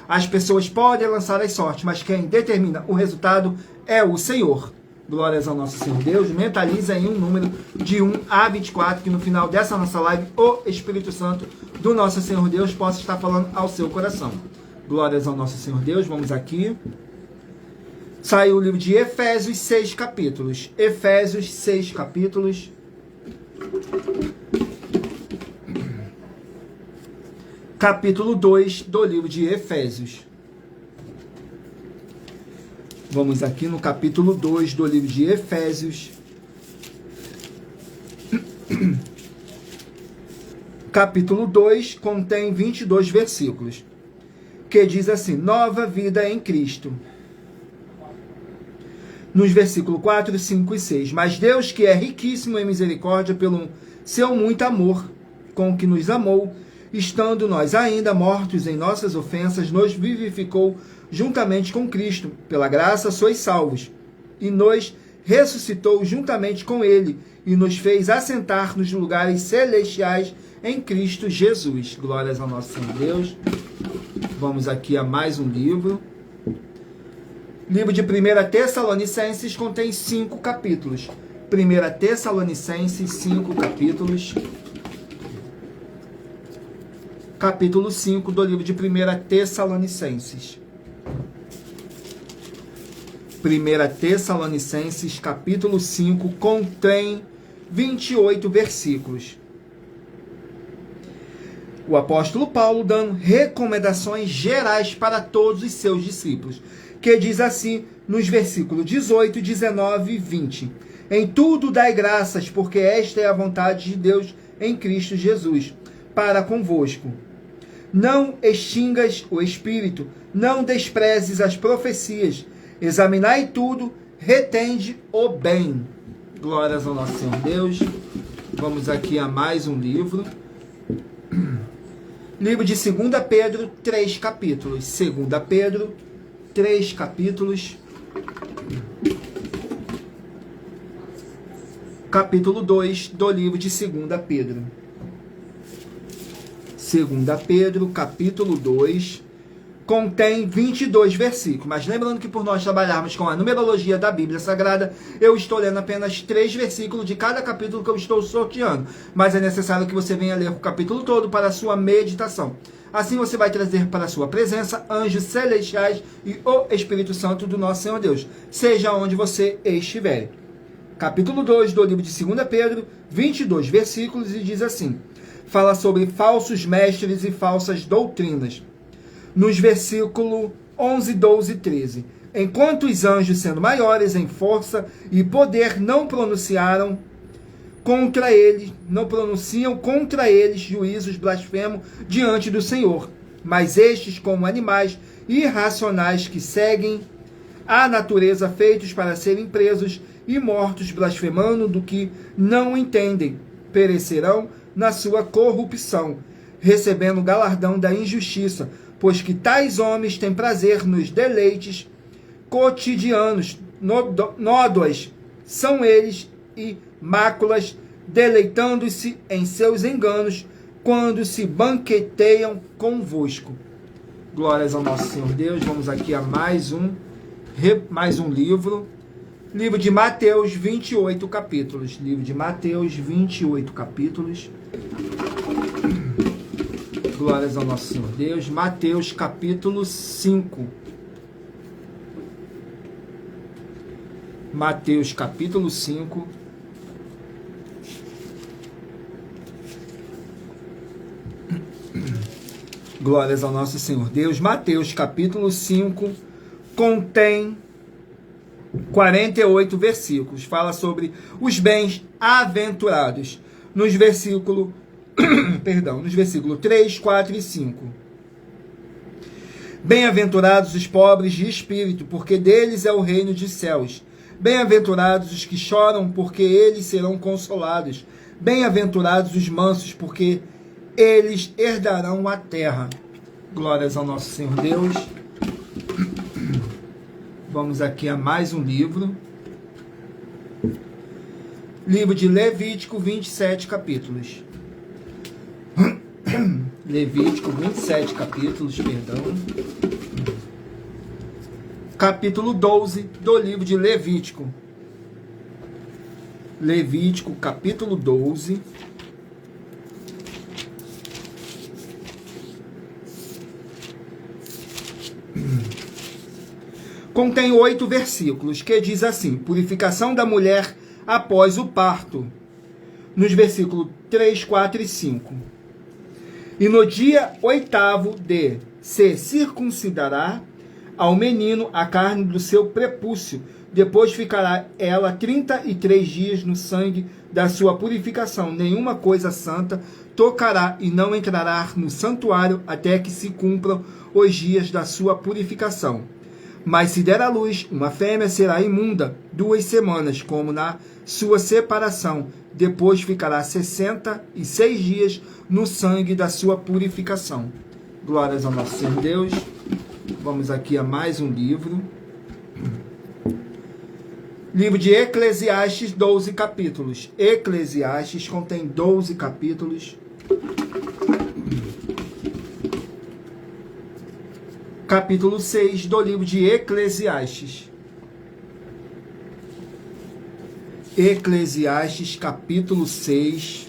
as pessoas podem lançar as sortes, mas quem determina o resultado é o Senhor. Glórias ao nosso Senhor Deus. Mentaliza em um número de 1 a 24, que no final dessa nossa live, o Espírito Santo do nosso Senhor Deus possa estar falando ao seu coração. Glórias ao nosso Senhor Deus. Vamos aqui. Saiu o livro de Efésios, 6 capítulos. Efésios, 6 capítulos. Capítulo 2 do livro de Efésios. Vamos aqui no capítulo 2 do livro de Efésios. Capítulo 2 contém 22 versículos, que diz assim: nova vida em Cristo. Nos versículos 4, 5 e 6. Mas Deus, que é riquíssimo em misericórdia, pelo seu muito amor com que nos amou, estando nós ainda mortos em nossas ofensas, nos vivificou juntamente com Cristo. Pela graça sois salvos. E nos ressuscitou juntamente com Ele, e nos fez assentar nos lugares celestiais em Cristo Jesus. Glórias ao nosso Senhor Deus. Vamos aqui a mais um livro. Livro de 1 Tessalonicenses contém 5 capítulos. 1 Tessalonicenses, 5 capítulos. Capítulo 5 do livro de 1 Tessalonicenses. 1 Tessalonicenses, capítulo 5, contém 28 versículos. O apóstolo Paulo dando recomendações gerais para todos os seus discípulos, que diz assim nos versículos 18, 19 e 20. Em tudo dai graças, porque esta é a vontade de Deus em Cristo Jesus, para convosco. Não extingas o espírito, não desprezes as profecias, examinai tudo, retende o bem. Glórias ao nosso Senhor Deus. Vamos aqui a mais um livro. Livro de 2 Pedro, 3 capítulos. 2 Pedro, 3 capítulos. Capítulo 2 do livro de 2 Pedro. 2 Pedro, capítulo 2, contém 22 versículos. Mas lembrando que por nós trabalharmos com a numerologia da Bíblia Sagrada, eu estou lendo apenas 3 versículos de cada capítulo que eu estou sorteando. Mas é necessário que você venha ler o capítulo todo para a sua meditação. Assim você vai trazer para a sua presença anjos celestiais e o Espírito Santo do nosso Senhor Deus, seja onde você estiver. Capítulo 2 do livro de 2 Pedro, 22 versículos, e diz assim: fala sobre falsos mestres e falsas doutrinas. Nos versículos 11, 12 e 13. Enquanto os anjos, sendo maiores em força e poder, não pronunciam contra eles juízos blasfemos diante do Senhor. Mas estes, como animais irracionais que seguem a natureza, feitos para serem presos e mortos, blasfemando do que não entendem, perecerão na sua corrupção, recebendo o galardão da injustiça, pois que tais homens têm prazer nos deleites cotidianos, nódoas são eles e máculas, deleitando-se em seus enganos, quando se banqueteiam convosco. Glórias ao nosso Senhor Deus. Vamos aqui a mais um livro. Livro de Mateus, 28 capítulos. Livro de Mateus, 28 capítulos. Glórias ao nosso Senhor Deus. Mateus, capítulo 5. Mateus, capítulo 5. Glórias ao nosso Senhor Deus. Mateus capítulo 5 contém 48 versículos. Fala sobre os bem-aventurados. Nos versículos 3, 4 e 5. Bem-aventurados os pobres de espírito, porque deles é o reino dos céus. Bem-aventurados os que choram, porque eles serão consolados. Bem-aventurados os mansos, porque eles herdarão a terra. Glórias ao nosso Senhor Deus. Vamos aqui a mais um livro. Livro de Levítico, 27 capítulos. Levítico, 27 capítulos, perdão. Capítulo 12 do livro de Levítico. Levítico, capítulo 12. Contém 8 versículos, que diz assim: purificação da mulher após o parto. Nos versículos 3, 4 e 5. E no dia 8º se circuncidará ao menino a carne do seu prepúcio. Depois ficará ela 33 dias no sangue da sua purificação. Nenhuma coisa santa tocará e não entrará no santuário até que se cumpram os dias da sua purificação. Mas se der à luz, uma fêmea será imunda 2 semanas, como na sua separação. Depois ficará 66 dias no sangue da sua purificação. Glórias ao nosso Senhor Deus. Vamos aqui a mais um livro. Livro de Eclesiastes, 12 capítulos. Eclesiastes contém 12 capítulos. Capítulo 6 do livro de Eclesiastes. Eclesiastes, capítulo 6.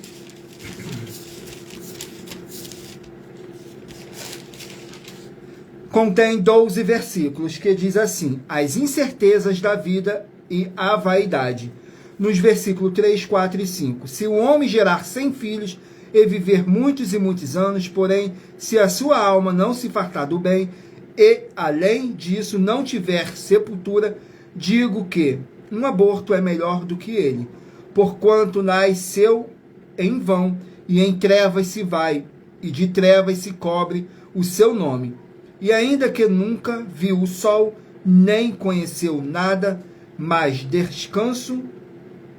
Contém 12 versículos, que diz assim: as incertezas da vida e a vaidade. Nos versículos 3, 4 e 5. Se o homem gerar 100 filhos e viver muitos e muitos anos, porém, se a sua alma não se fartar do bem, e, além disso, não tiver sepultura, digo que um aborto é melhor do que ele, porquanto nasceu em vão, e em trevas se vai, e de trevas se cobre o seu nome. E ainda que nunca viu o sol, nem conheceu nada, mais descanso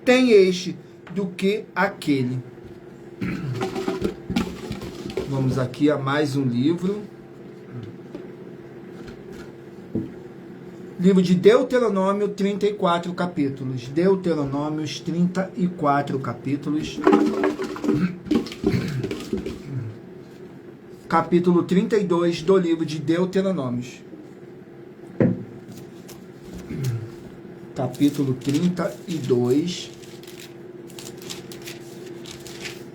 tem este do que aquele. Vamos aqui a mais um livro. Livro de Deuteronômio, 34 capítulos. Deuteronômios, 34 capítulos. Capítulo 32 do livro de Deuteronômios. Capítulo 32.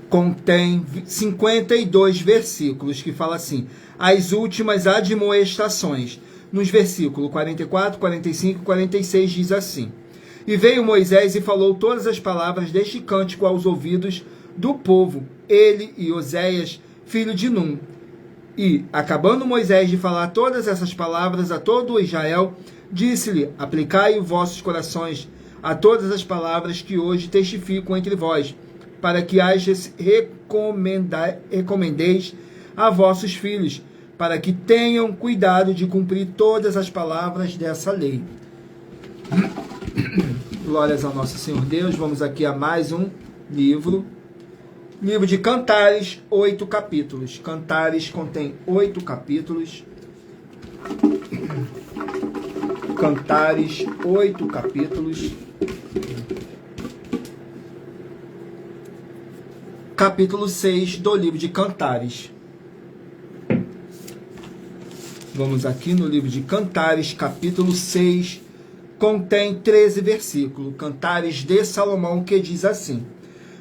Contém 52 versículos que fala assim: as últimas admoestações. Nos versículos 44, 45 e 46 diz assim: e veio Moisés e falou todas as palavras deste cântico aos ouvidos do povo, ele e Oséias, filho de Num. E, acabando Moisés de falar todas essas palavras a todo Israel, disse-lhe: aplicai os vossos corações a todas as palavras que hoje testifico entre vós, para que hajas recomendeis a vossos filhos, para que tenham cuidado de cumprir todas as palavras dessa lei. Glórias ao nosso Senhor Deus. Vamos aqui a mais um livro. Livro de Cantares, 8 capítulos. Cantares contém 8 capítulos. Cantares, 8 capítulos. Capítulo 6 do livro de Cantares. Vamos aqui no livro de Cantares, capítulo 6, contém 13 versículos. Cantares de Salomão, que diz assim,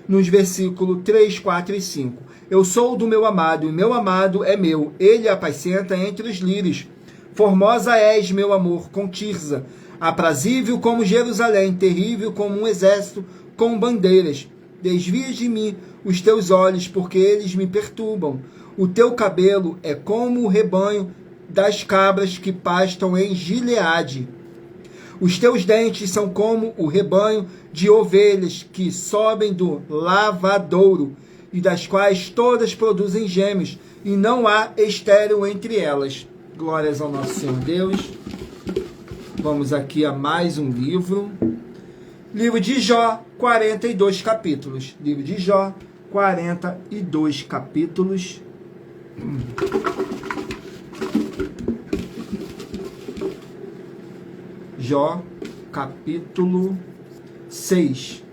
nos versículos 3, 4 e 5. Eu sou do meu amado, e meu amado é meu. Ele apacenta entre os lírios. Formosa és, meu amor, com Tirza. Aprazível como Jerusalém, terrível como um exército com bandeiras. Desvia de mim os teus olhos, porque eles me perturbam. O teu cabelo é como o rebanho das cabras que pastam em Gileade. Os teus dentes são como o rebanho de ovelhas que sobem do lavadouro, e das quais todas produzem gêmeos, e não há estéril entre elas. Glórias ao nosso Senhor Deus. Vamos aqui a mais um livro. Livro de Jó, 42 capítulos. Livro de Jó, 42 capítulos. Jó, capítulo 6.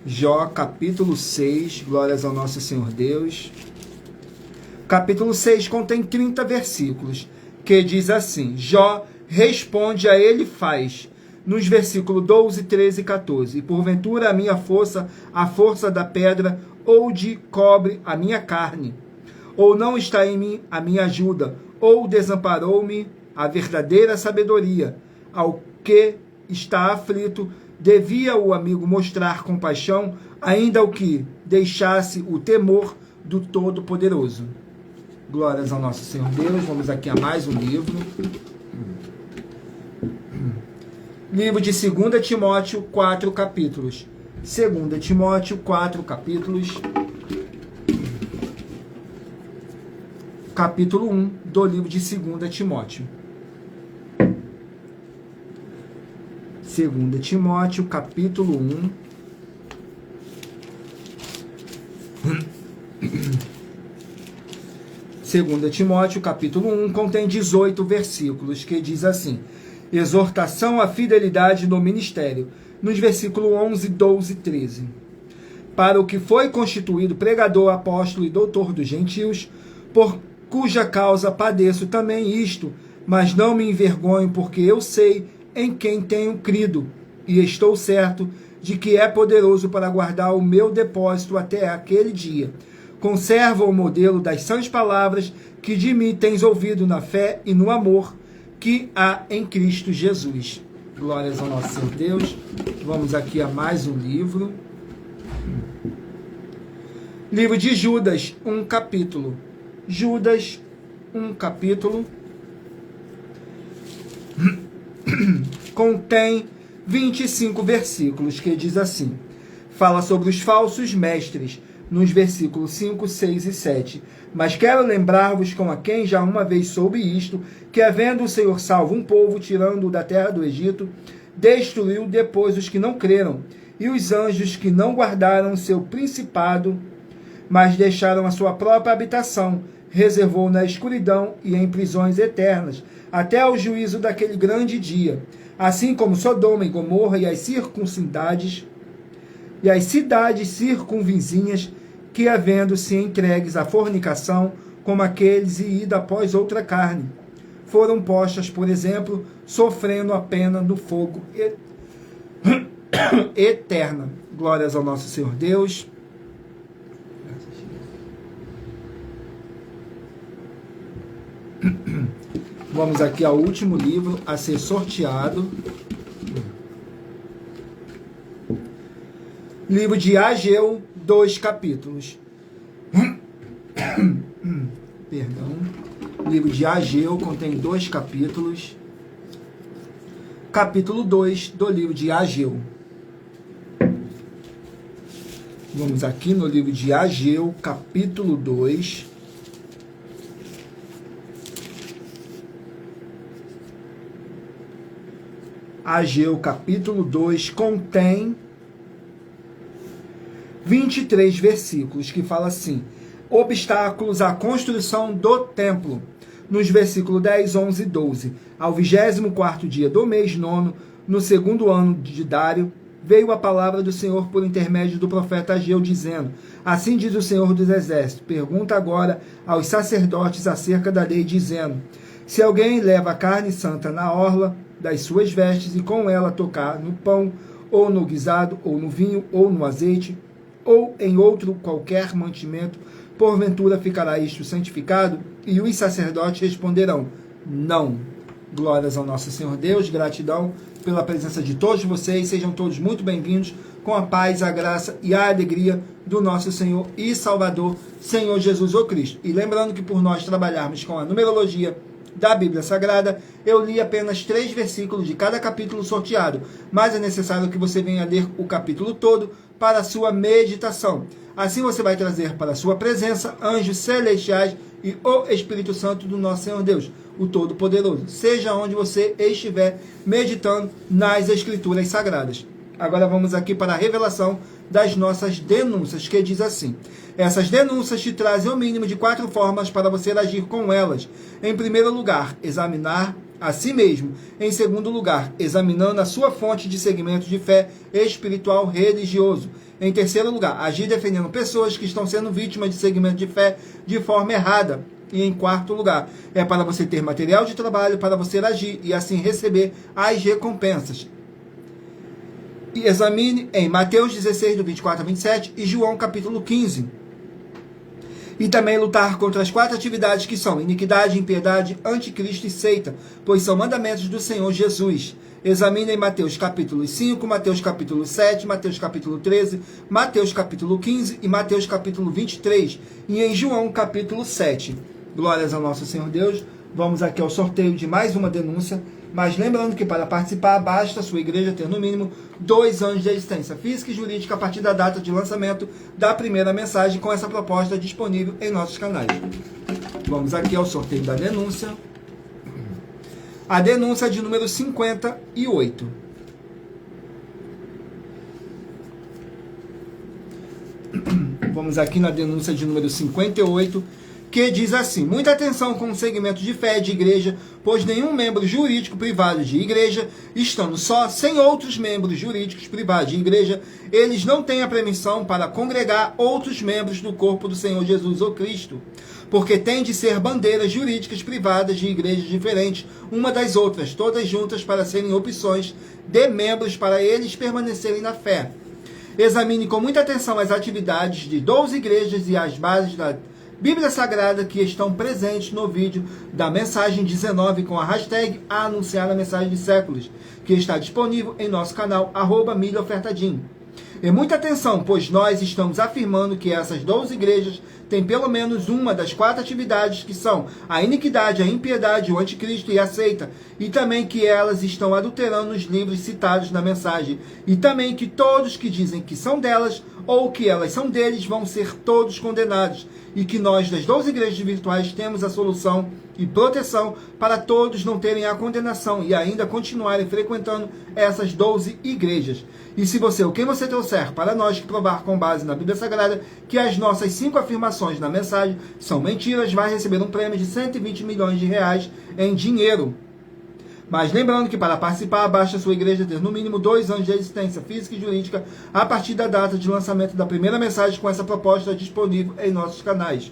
Jó, capítulo 6. Glórias ao nosso Senhor Deus. Capítulo 6 contém 30 versículos, que diz assim: Jó responde a ele faz, nos versículos 12, 13 e 14. E porventura a minha força, a força da pedra, ou de cobre a minha carne? Ou não está em mim a minha ajuda? Ou desamparou-me a verdadeira sabedoria? Ao que está aflito, devia o amigo mostrar compaixão, ainda ao que deixasse o temor do Todo-Poderoso. Glórias ao nosso Senhor Deus. Vamos aqui a mais um livro. Livro de 2 Timóteo, 4 capítulos. 2 Timóteo, 4 capítulos. Capítulo 1 do livro de 2 Timóteo. 2 Timóteo, capítulo 1. Segunda Timóteo, capítulo 1, contém 18 versículos, que diz assim: exortação à fidelidade no ministério, nos versículos 11, 12 e 13. Para o que foi constituído pregador, apóstolo e doutor dos gentios, por cuja causa padeço também isto, mas não me envergonho, porque eu sei em quem tenho crido, e estou certo de que é poderoso para guardar o meu depósito até aquele dia. Conserva o modelo das sãs palavras que de mim tens ouvido na fé e no amor que há em Cristo Jesus. Glórias ao nosso Senhor Deus. Vamos aqui a mais um livro. Livro de Judas, 1 capítulo. Judas, 1 capítulo. Contém 25 versículos, que diz assim: fala sobre os falsos mestres, nos versículos 5, 6 e 7. Mas quero lembrar-vos, com a quem já uma vez soube isto, que havendo o Senhor salvo um povo, tirando-o da terra do Egito, destruiu depois os que não creram, e os anjos que não guardaram seu principado, mas deixaram a sua própria habitação, reservou na escuridão e em prisões eternas, até ao juízo daquele grande dia. Assim como Sodoma e Gomorra e as cidades circunvizinhas, que havendo-se entregues à fornicação, como aqueles e ida após outra carne, foram postas, por exemplo, sofrendo a pena do fogo eterna. Glórias ao nosso Senhor Deus. Vamos aqui ao último livro a ser sorteado. Livro de Ageu, 2 capítulos. Perdão. Livro de Ageu contém 2 capítulos. Capítulo 2 do livro de Ageu. Vamos aqui no livro de Ageu, capítulo 2. Ageu, capítulo 2, contém 23 versículos, que fala assim: obstáculos à construção do templo. Nos versículos 10, 11 e 12. Ao 24º dia do mês 9, no 2º ano de Dário, veio a palavra do Senhor por intermédio do profeta Ageu, dizendo: assim diz o Senhor dos Exércitos, pergunta agora aos sacerdotes acerca da lei, dizendo: se alguém leva a carne santa na orla das suas vestes, e com ela tocar no pão, ou no guisado, ou no vinho, ou no azeite, ou em outro qualquer mantimento, porventura ficará isto santificado? E os sacerdotes responderão: não. Glórias ao nosso Senhor Deus, gratidão pela presença de todos vocês, sejam todos muito bem-vindos. com a paz, a graça e a alegria do nosso Senhor e Salvador, Senhor Jesus o Cristo. E lembrando que por nós trabalharmos com a numerologia da Bíblia Sagrada, eu li apenas 3 versículos de cada capítulo sorteado, mas é necessário que você venha ler o capítulo todo para a sua meditação. Assim você vai trazer para a sua presença anjos celestiais e o Espírito Santo do nosso Senhor Deus, o Todo-Poderoso, seja onde você estiver meditando nas Escrituras Sagradas. Agora vamos aqui para a revelação das nossas denúncias, que diz assim: essas denúncias te trazem o mínimo de 4 formas para você agir com elas. Em primeiro lugar, examinar a si mesmo. Em segundo lugar, examinando a sua fonte de segmento de fé espiritual religioso. Em terceiro lugar, agir defendendo pessoas que estão sendo vítimas de segmento de fé de forma errada. E em quarto lugar, é para você ter material de trabalho para você agir e assim receber as recompensas. E examine em Mateus 16, do 24 a 27 e João capítulo 15. E também lutar contra as 4 atividades que são iniquidade, impiedade, anticristo e seita, pois são mandamentos do Senhor Jesus. Examine em Mateus capítulo 5, Mateus capítulo 7, Mateus capítulo 13, Mateus capítulo 15 e Mateus capítulo 23. E em João capítulo 7. Glórias ao nosso Senhor Deus. Vamos aqui ao sorteio de mais uma denúncia. Mas lembrando que para participar, basta a sua igreja ter no mínimo 2 anos de existência física e jurídica a partir da data de lançamento da primeira mensagem com essa proposta disponível em nossos canais. Vamos aqui ao sorteio da denúncia. A denúncia de número 58. Vamos aqui na denúncia de número 58, que diz assim: muita atenção com o segmento de fé de igreja, pois nenhum membro jurídico privado de igreja, estando só, sem outros membros jurídicos privados de igreja, eles não têm a permissão para congregar outros membros do corpo do Senhor Jesus ou Cristo, porque tem de ser bandeiras jurídicas privadas de igrejas diferentes, uma das outras, todas juntas para serem opções de membros para eles permanecerem na fé. Examine com muita atenção as atividades de 12 igrejas e as bases da Bíblia Sagrada que estão presentes no vídeo da mensagem 19 com a hashtag Anunciar a Mensagem de Séculos, que está disponível em nosso canal @milhaofertadinho. E muita atenção, pois nós estamos afirmando que essas 12 igrejas têm pelo menos uma das 4 atividades que são a iniquidade, a impiedade, o anticristo e a seita, e também que elas estão adulterando os livros citados na mensagem, e também que todos que dizem que são delas ou que elas são deles vão ser todos condenados, e que nós das 12 igrejas virtuais temos a solução e proteção para todos não terem a condenação e ainda continuarem frequentando essas 12 igrejas. E se você ou quem você trouxer para nós que provar com base na Bíblia Sagrada que as nossas 5 afirmações na mensagem são mentiras, vai receber um prêmio de 120 milhões de reais em dinheiro. Mas lembrando que para participar, basta a sua igreja ter no mínimo 2 anos de existência física e jurídica a partir da data de lançamento da primeira mensagem com essa proposta disponível em nossos canais.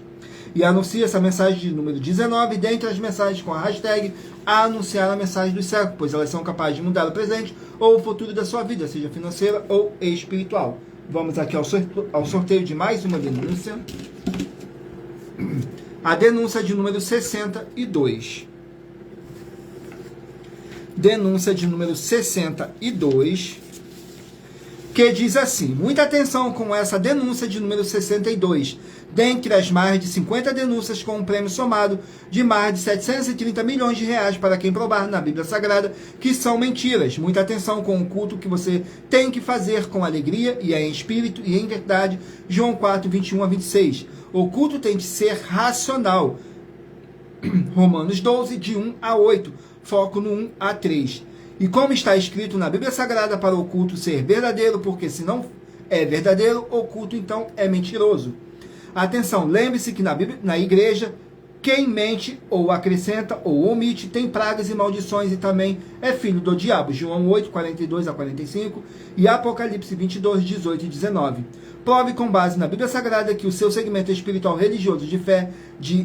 E anuncie essa mensagem de número 19 dentre as mensagens com a hashtag Anunciar a Mensagem dos Séculos, pois elas são capazes de mudar o presente ou o futuro da sua vida, seja financeira ou espiritual. Vamos aqui ao sorteio de mais uma denúncia. A denúncia de número 62. Denúncia de número 62, que diz assim: muita atenção com essa denúncia de número 62. Dentre as mais de 50 denúncias com um prêmio somado de mais de 730 milhões de reais para quem provar na Bíblia Sagrada que são mentiras. Muita atenção com o culto que você tem que fazer com alegria e em espírito e em verdade. João 4, 21 a 26. O culto tem de ser racional. Romanos 12, de 1 a 8. Foco no 1 a 3. E como está escrito na Bíblia Sagrada para o culto ser verdadeiro, porque se não é verdadeiro, o culto então é mentiroso. Atenção, lembre-se que na igreja, quem mente ou acrescenta ou omite tem pragas e maldições e também é filho do diabo. João 8, 42 a 45 e Apocalipse 22, 18 e 19. Prove com base na Bíblia Sagrada que o seu segmento espiritual religioso de fé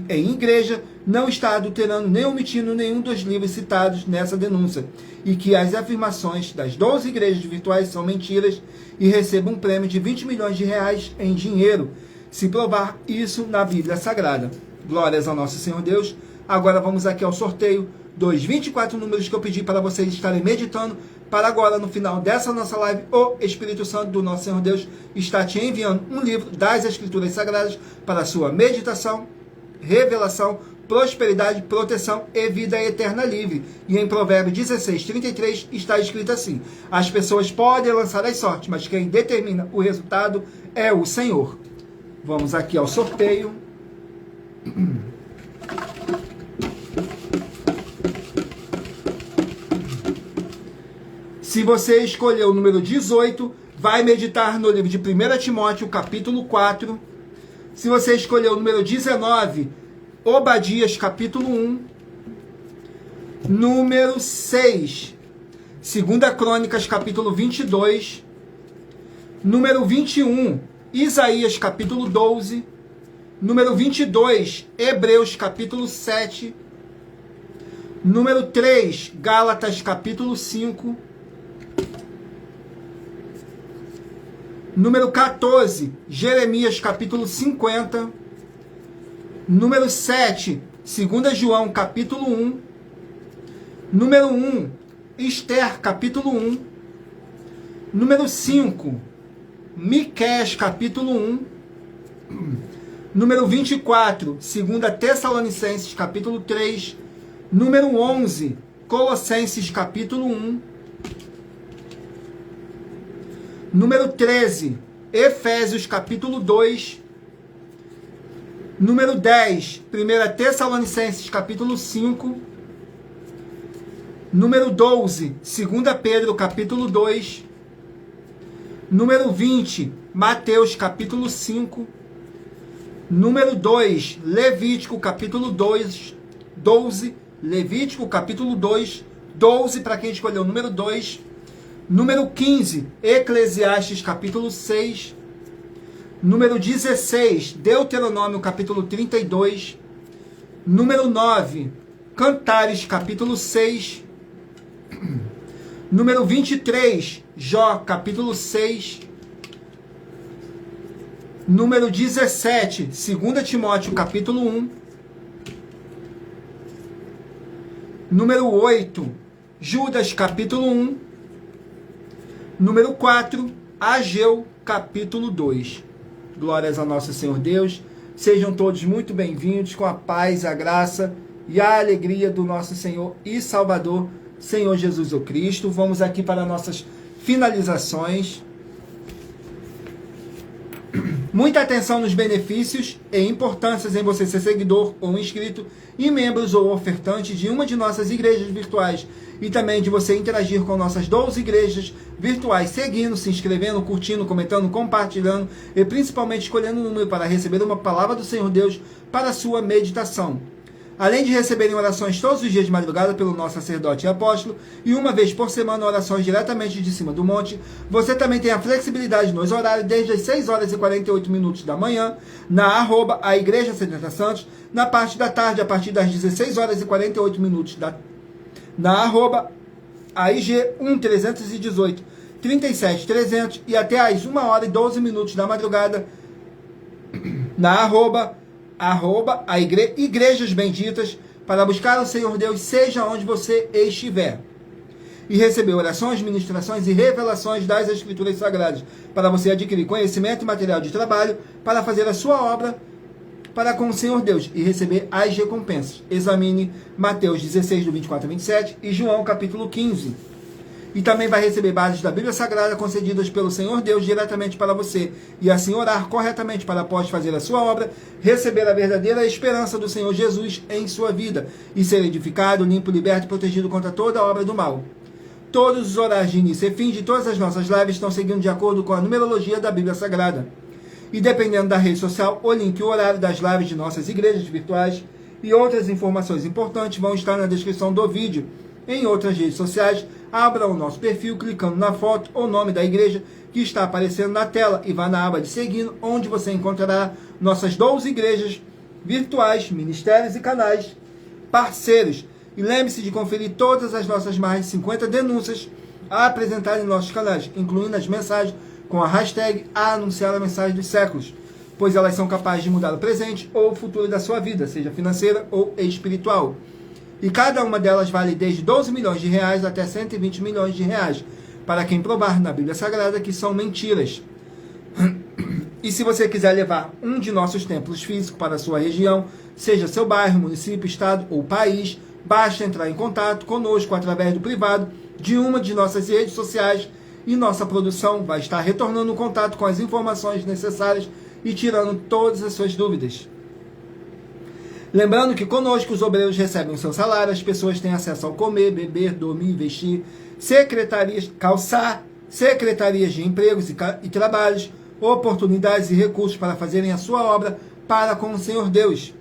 em igreja não está adulterando nem omitindo nenhum dos livros citados nessa denúncia e que as afirmações das 12 igrejas virtuais são mentiras e receba um prêmio de 20 milhões de reais em dinheiro se provar isso na Bíblia Sagrada. Glórias ao nosso Senhor Deus. Agora vamos aqui ao sorteio dos 24 números que eu pedi para vocês estarem meditando para agora, no final dessa nossa live, o Espírito Santo do nosso Senhor Deus está te enviando um livro das Escrituras Sagradas para a sua meditação, revelação, prosperidade, proteção e vida eterna livre. E em Provérbios 16:33 está escrito assim: as pessoas podem lançar as sortes, mas quem determina o resultado é o Senhor. Vamos aqui ao sorteio. Se você escolheu o número 18, vai meditar no livro de 1 Timóteo, capítulo 4. Se você escolheu o número 19, Obadias, capítulo 1. Número 6, 2 Crônicas, capítulo 22. Número 21, Isaías, capítulo 12. Número 22, Hebreus, capítulo 7. Número 3, Gálatas, capítulo 5. Número 14, Jeremias, capítulo 50. Número 7, 2 João, capítulo 1. Número 1, Esther, capítulo 1. Número 5, Miqueias, capítulo 1. Número 24, 2 Tessalonicenses, capítulo 3. Número 11, Colossenses, capítulo 1. Número 13, Efésios, capítulo 2. Número 10, 1 Tessalonicenses, capítulo 5. Número 12, 2 Pedro, capítulo 2. Número 20, Mateus, capítulo 5. Número 2, Levítico, capítulo 2, 12. Levítico, capítulo 2, 12, para quem escolheu o número 2. Número 15, Eclesiastes, capítulo 6. Número 16, Deuteronômio, capítulo 32. Número 9, Cantares, capítulo 6. Número 23, Jó, capítulo 6. Número 17, 2 Timóteo, capítulo 1. Número 8, Judas, capítulo 1. Número 4, Ageu, capítulo 2. Glórias ao nosso Senhor Deus. Sejam todos muito bem-vindos com a paz, a graça e a alegria do nosso Senhor e Salvador, Senhor Jesus o Cristo. Vamos aqui para nossas finalizações. Muita atenção nos benefícios e importâncias em você ser seguidor ou inscrito e membros ou ofertantes de uma de nossas igrejas virtuais e também de você interagir com nossas 12 igrejas virtuais, seguindo, se inscrevendo, curtindo, comentando, compartilhando e principalmente escolhendo um número para receber uma palavra do Senhor Deus para a sua meditação. Além de receberem orações todos os dias de madrugada pelo nosso sacerdote e apóstolo, e uma vez por semana orações diretamente de cima do monte, você também tem a flexibilidade nos horários desde as 6 horas e 48 minutos da manhã, na @ a Igreja 70 Santos, na parte da tarde, a partir das 16 horas e 48 minutos, na @ a IG 1318 37300 e até às 1 hora e 12 minutos da madrugada, na @ Igrejas Benditas, para buscar o Senhor Deus, seja onde você estiver. E receber orações, ministrações e revelações das Escrituras Sagradas, para você adquirir conhecimento e material de trabalho, para fazer a sua obra para com o Senhor Deus e receber as recompensas. Examine Mateus 16, do 24 a 27 e João capítulo 15. E também vai receber bases da Bíblia Sagrada concedidas pelo Senhor Deus diretamente para você. E assim orar corretamente para após fazer a sua obra, receber a verdadeira esperança do Senhor Jesus em sua vida. E ser edificado, limpo, liberto e protegido contra toda obra do mal. Todos os horários de início e fim de todas as nossas lives estão seguindo de acordo com a numerologia da Bíblia Sagrada. E dependendo da rede social, o link e o horário das lives de nossas igrejas virtuais e outras informações importantes vão estar na descrição do vídeo. Em outras redes sociais, abra o nosso perfil clicando na foto ou nome da igreja que está aparecendo na tela e vá na aba de seguindo, onde você encontrará nossas 12 igrejas virtuais, ministérios e canais parceiros. E lembre-se de conferir todas as nossas mais de 50 denúncias a apresentar em nossos canais, incluindo as mensagens com a hashtag a anunciar a mensagem dos séculos, pois elas são capazes de mudar o presente ou o futuro da sua vida, seja financeira ou espiritual. e cada uma delas vale desde 12 milhões de reais até 120 milhões de reais, para quem provar na Bíblia Sagrada que são mentiras. E se você quiser levar um de nossos templos físicos para a sua região, seja seu bairro, município, estado ou país, basta entrar em contato conosco através do privado de uma de nossas redes sociais e nossa produção vai estar retornando o contato com as informações necessárias e tirando todas as suas dúvidas. Lembrando que conosco os obreiros recebem o seu salário, as pessoas têm acesso ao comer, beber, dormir, vestir, secretarias, calçar, secretarias de empregos e trabalhos, oportunidades e recursos para fazerem a sua obra para com o Senhor Deus.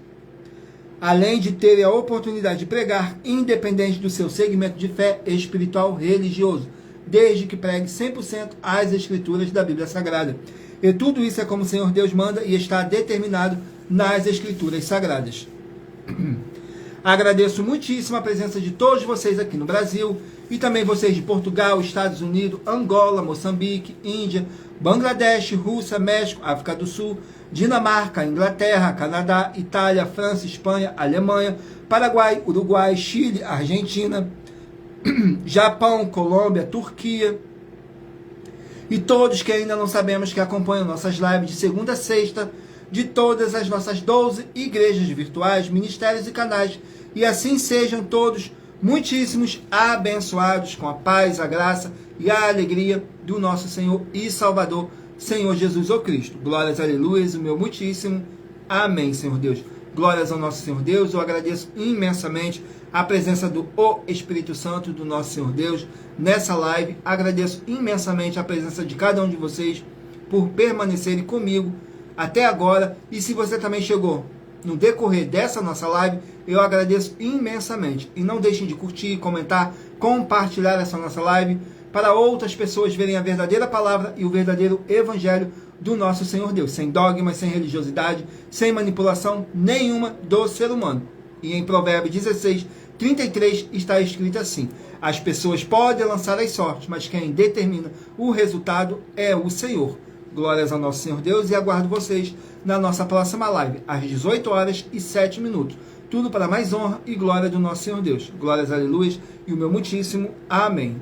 Além de terem a oportunidade de pregar, independente do seu segmento de fé espiritual religioso, desde que pregue 100% as escrituras da Bíblia Sagrada. E tudo isso é como o Senhor Deus manda e está determinado nas escrituras sagradas. Agradeço muitíssimo a presença de todos vocês aqui no Brasil e também vocês de Portugal, Estados Unidos, Angola, Moçambique, Índia, Bangladesh, Rússia, México, África do Sul, Dinamarca, Inglaterra, Canadá, Itália, França, Espanha, Alemanha, Paraguai, Uruguai, Chile, Argentina, Japão, Colômbia, Turquia e todos que ainda não sabemos que acompanham nossas lives de segunda a sexta de todas as nossas 12 igrejas virtuais, ministérios e canais, e assim sejam todos muitíssimos abençoados com a paz, a graça e a alegria do nosso Senhor e Salvador, Senhor Jesus ou Cristo. Glórias, aleluias, o meu muitíssimo amém, Senhor Deus. Glórias ao nosso Senhor Deus, eu agradeço imensamente a presença do Espírito Santo do nosso Senhor Deus nessa live, agradeço imensamente a presença de cada um de vocês por permanecerem comigo até agora, e se você também chegou no decorrer dessa nossa live, eu agradeço imensamente. E não deixem de curtir, comentar, compartilhar essa nossa live para outras pessoas verem a verdadeira palavra e o verdadeiro evangelho do nosso Senhor Deus, sem dogmas, sem religiosidade, sem manipulação nenhuma do ser humano. E em Provérbios 16, 33 está escrito assim: as pessoas podem lançar as sortes, mas quem determina o resultado é o Senhor. Glórias ao nosso Senhor Deus, e aguardo vocês na nossa próxima live, às 18 horas e 7 minutos. Tudo para mais honra e glória do nosso Senhor Deus. Glórias, aleluias, e o meu muitíssimo amém.